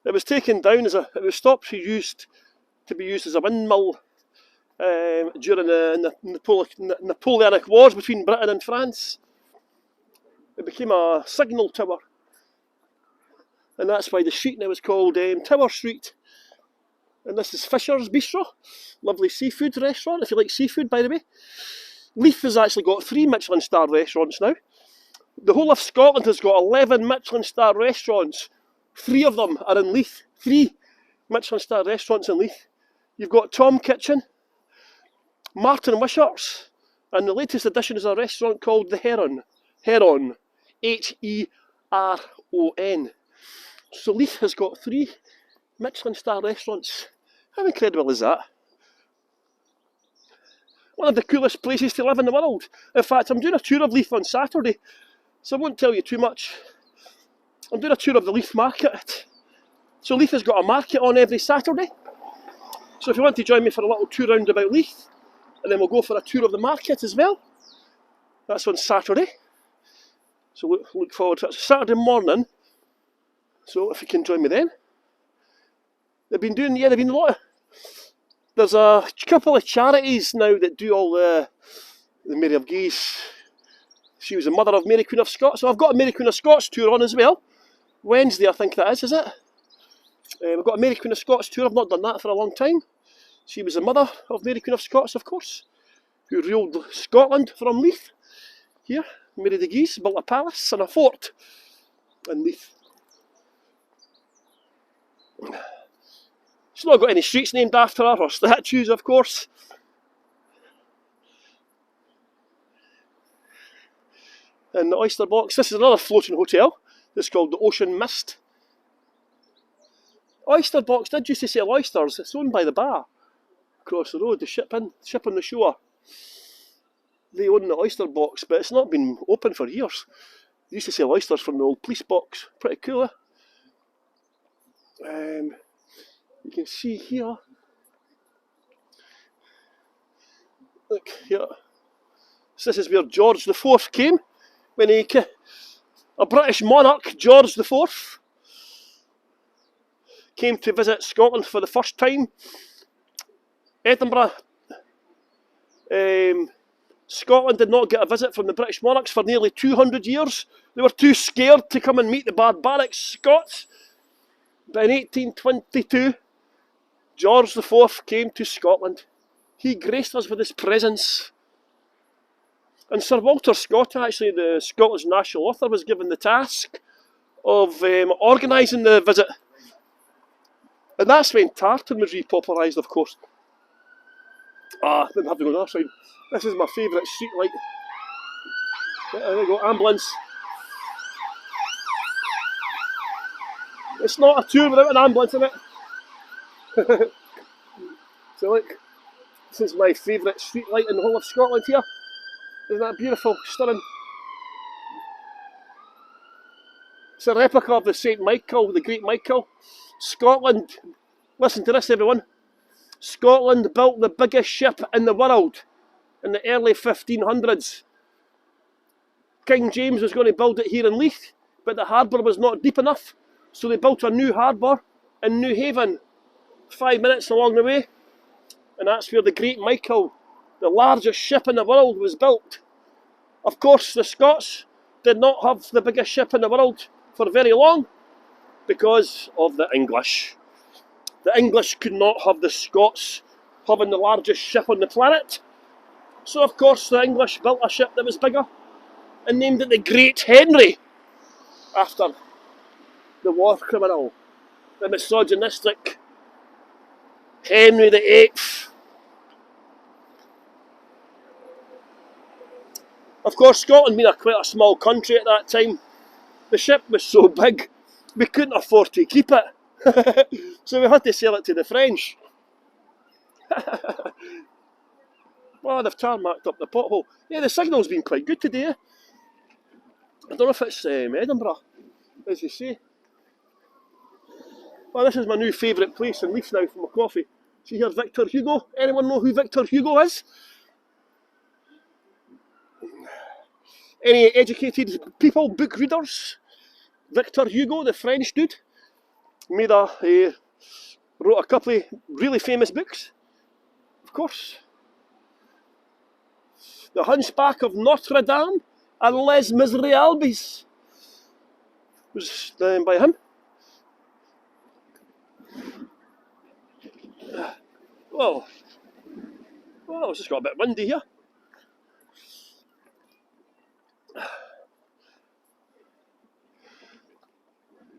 It was taken down it was stopped to be used as a windmill during the Napoleonic Wars between Britain and France. It became a signal tower, and that's why the street now is called Tower Street. And this is Fisher's Bistro, lovely seafood restaurant, if you like seafood, by the way. Leith has actually got 3 Michelin star restaurants now. The whole of Scotland has got 11 Michelin star restaurants. 3 of them are in Leith. 3 Michelin star restaurants in Leith. You've got Tom Kitchen, Martin Wishart's, and the latest addition is a restaurant called the Heron. Heron. H-E-R-O-N. R-O-N. So Leith has got 3 Michelin star restaurants. How incredible is that? One of the coolest places to live in the world. In fact, I'm doing a tour of Leith on Saturday, so I won't tell you too much. I'm doing a tour of the Leith market. So Leith has got a market on every Saturday. So if you want to join me for a little tour round about Leith, and then we'll go for a tour of the market as well. That's on Saturday. So look forward to it. It's Saturday morning. So if you can join me then. They've been a lot of, there's a couple of charities now that do all the Mary of Guise. She was the mother of Mary Queen of Scots. So I've got a Mary Queen of Scots tour on as well. Wednesday I think that is it? We've got a Mary Queen of Scots tour. I've not done that for a long time. She was the mother of Mary Queen of Scots, of course, who ruled Scotland from Leith. Here, Mary de Guise built a palace and a fort in Leith. She's not got any streets named after her, or statues, of course. And the Oyster Box, this is another floating hotel. It's called the Ocean Mist. Oyster Box did used to sell oysters. It's owned by the bar across the road, the ship on the shore. They own the Oyster Box, but it's not been open for years. They used to sell oysters from the old police box. Pretty cool, eh? You can see here. Look here. So this is where George IV came when a British monarch, George IV, came to visit Scotland for the first time. Edinburgh, Scotland did not get a visit from the British monarchs for nearly 200 years. They were too scared to come and meet the barbaric Scots. But in 1822, George IV came to Scotland. He graced us with his presence. And Sir Walter Scott, actually the Scottish national author, was given the task of organising the visit. And that's when tartan was repopularised, of course. I didn't have to go on that side. This is my favourite street light. There we go, ambulance. It's not a tour without an ambulance in it. So look, this is my favourite street light in the whole of Scotland here. Isn't that beautiful, stunning? It's a replica of the St. Michael, the Great Michael. Scotland, listen to this everyone. Scotland built the biggest ship in the world in the early 1500s. King James was going to build it here in Leith, but the harbour was not deep enough, so they built a new harbour in New Haven, 5 minutes along the way, and that's where the Great Michael, the largest ship in the world, was built. Of course, the Scots did not have the biggest ship in the world for very long because of the English. The English could not have the Scots having the largest ship on the planet. So of course the English built a ship that was bigger and named it the Great Henry, after the war criminal, the misogynistic Henry VIII. Of course, Scotland being quite a small country at that time, the ship was so big we couldn't afford to keep it. So we had to sell it to the French. Well, they've tarmacked up the pothole. Yeah, the signal's been quite good today. I don't know if it's Edinburgh, as you say. Well, this is my new favourite place in Leith now for my coffee. See here, Victor Hugo. Anyone know who Victor Hugo is? Any educated people, book readers? Victor Hugo, the French dude, wrote a couple of really famous books, of course. The Hunchback of Notre Dame and Les Miserables was by him. Well, it's just got a bit windy here.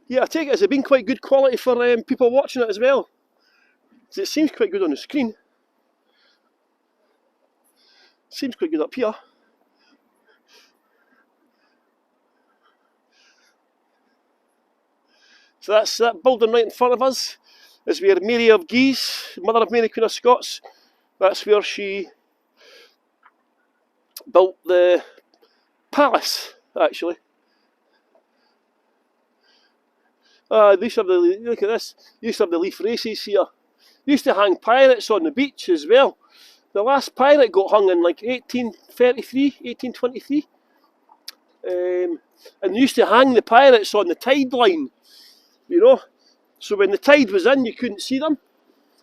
Yeah, I take it as been quite good quality for people watching it as well. So it seems quite good on the screen. Seems quite good up here. So that's that building right in front of us is where Mary of Guise, mother of Mary Queen of Scots, that's where she built the palace, actually. They used to have the, look at this, they used to have the leaf races here. They used to hang pirates on the beach as well. The last pirate got hung in like 1833, 1823. And they used to hang the pirates on the tide line, you know. So when the tide was in, you couldn't see them.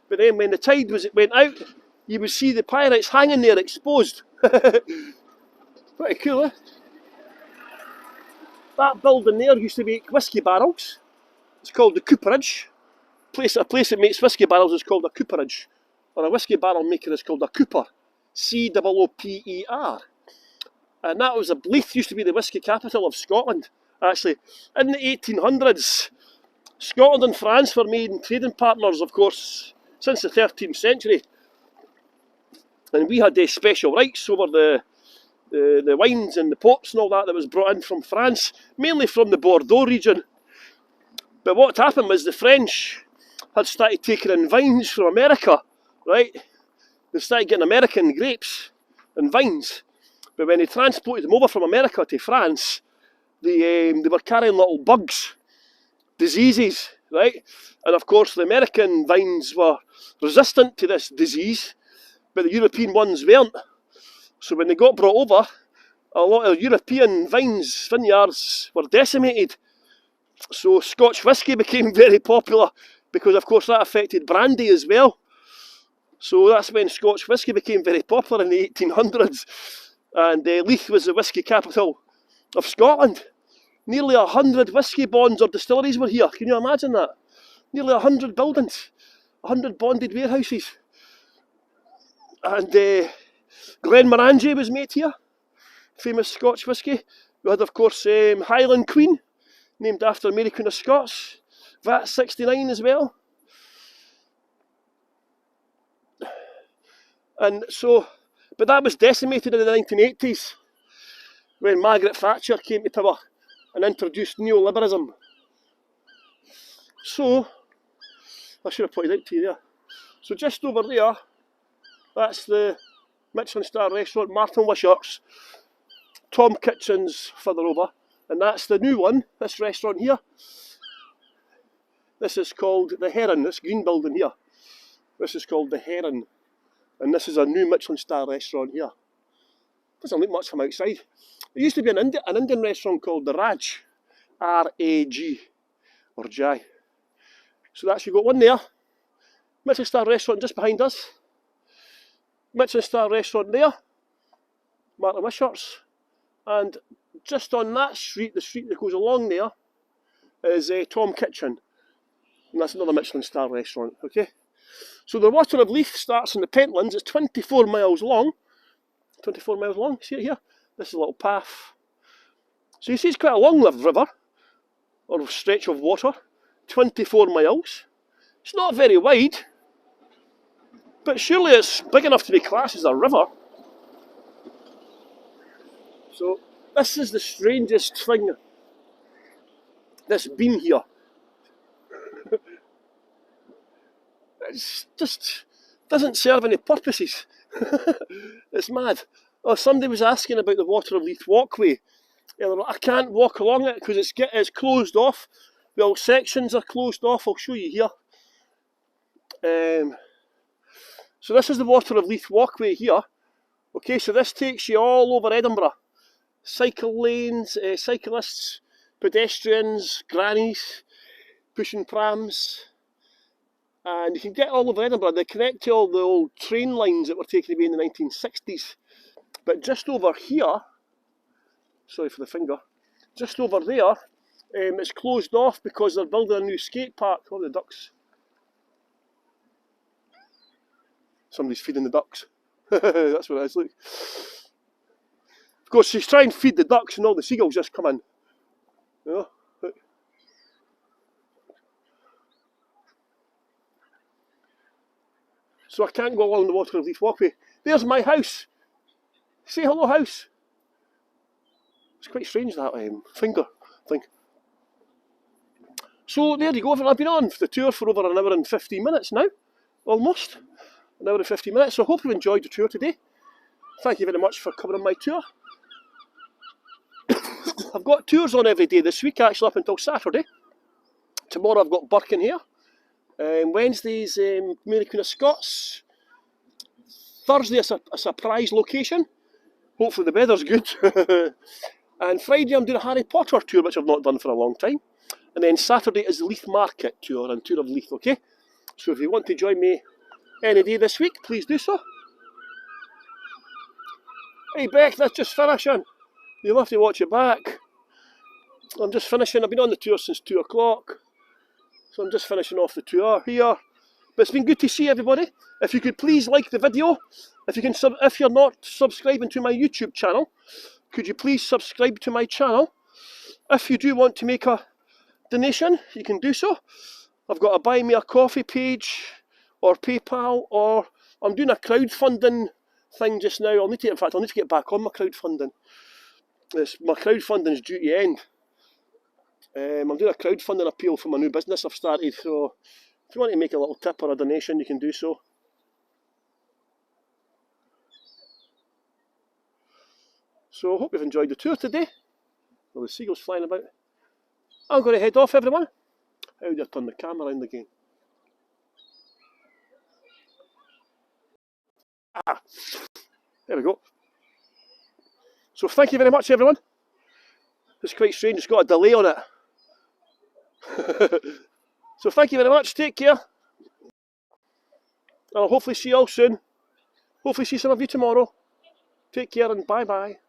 But then when the tide went out, you would see the pirates hanging there exposed. Pretty cool, eh? That building there used to make whiskey barrels. It's called the cooperage. A place that makes whiskey barrels is called a cooperage. Or a whiskey barrel maker is called a cooper. C-O-O-P-E-R. And that was Leith used to be the whiskey capital of Scotland, actually. In the 1800s, Scotland and France were made trading partners, of course, since the 13th century. And we had special rights over the wines and the ports and all that was brought in from France, mainly from the Bordeaux region. But what happened was the French had started taking in vines from America, right? They started getting American grapes and vines. But when they transported them over from America to France, they were carrying little bugs, diseases, right? And of course the American vines were resistant to this disease, but the European ones weren't. So when they got brought over, a lot of European vineyards were decimated. So Scotch whisky became very popular because of course that affected brandy as well. So that's when Scotch whisky became very popular in the 1800s. And Leith was the whisky capital of Scotland. Nearly 100 whisky bonds or distilleries were here. Can you imagine that? Nearly 100 buildings, 100 bonded warehouses. And Glenmorangie was made here, famous Scotch whisky. We had, of course, Highland Queen, named after Mary Queen of Scots. VAT 69 as well. And so, but that was decimated in the 1980s when Margaret Thatcher came to power and introduced neoliberalism. So, I should have pointed out to you there. So just over there, that's the Michelin star restaurant, Martin Wishart's. Tom Kitchen's further over, and that's the new one, this restaurant here. This is called the Heron, this green building here. This is called the Heron, and this is a new Michelin star restaurant here. Doesn't look much from outside. There used to be an Indian restaurant called the Raj, R-A-G, or Jai. So that's, you've got one there, Michelin star restaurant just behind us. Michelin star restaurant there, Martin Wishart's. And just on that street, the street that goes along there, is Tom Kitchen. And that's another Michelin star restaurant, okay? So the Water of Leith starts in the Pentlands. It's 24 miles long. 24 miles long, see it here? This is a little path. So you see it's quite a long river, or stretch of water. 24 miles. It's not very wide, but surely it's big enough to be classed as a river. So this is the strangest thing, this beam here. It just doesn't serve any purposes. It's mad. Oh, somebody was asking about the Water of Leith walkway. I can't walk along it because it's closed off. Well, sections are closed off. I'll show you here. So this is the Water of Leith walkway here. Okay, so this takes you all over Edinburgh. Cycle lanes, cyclists, pedestrians, grannies, pushing prams. And you can get all over Edinburgh. They connect to all the old train lines that were taken away in the 1960s. But just over here, sorry for the finger, just over there, it's closed off because they're building a new skate park. Oh, the ducks. Somebody's feeding the ducks. That's what it is, look. Of course, she's trying to feed the ducks and all the seagulls just come in. You know, look. So I can't go along the Water of Leith walkway. There's my house. Say hello, house. It's quite strange, that finger thing. So there you go, I've been on the tour for over an hour and 15 minutes now, almost. An hour and 15 minutes, so I hope you've enjoyed the tour today. Thank you very much for covering my tour. I've got tours on every day this week, actually up until Saturday. Tomorrow I've got Birkin here. Wednesday's Mary Queen of Scots. Thursday is a surprise location. Hopefully the weather's good. And Friday I'm doing a Harry Potter tour, which I've not done for a long time. And then Saturday is the Leith Market tour and tour of Leith, okay? So if you want to join me any day this week, please do so. Hey Beck, that's just finishing. You'll have to watch it back. I'm just finishing. I've been on the tour since 2 o'clock. So I'm just finishing off the tour here. But it's been good to see everybody. If you could please like the video. If you're not subscribing to my YouTube channel, could you please subscribe to my channel? If you do want to make a donation, you can do so. I've got a Buy Me a Coffee page, or PayPal, or I'm doing a crowdfunding thing just now. In fact, I'll need to get back on my crowdfunding. My crowdfunding is due to end. I'm doing a crowdfunding appeal for my new business I've started, so if you want to make a little tip or a donation, you can do so. So I hope you've enjoyed the tour today. Well, the seagulls flying about. I'm going to head off, everyone. How do I turn the camera around again? There we go. So thank you very much, everyone. It's quite strange, it's got a delay on it. So thank you very much, take care. And I'll hopefully see you all soon. Hopefully see some of you tomorrow. Take care and bye bye.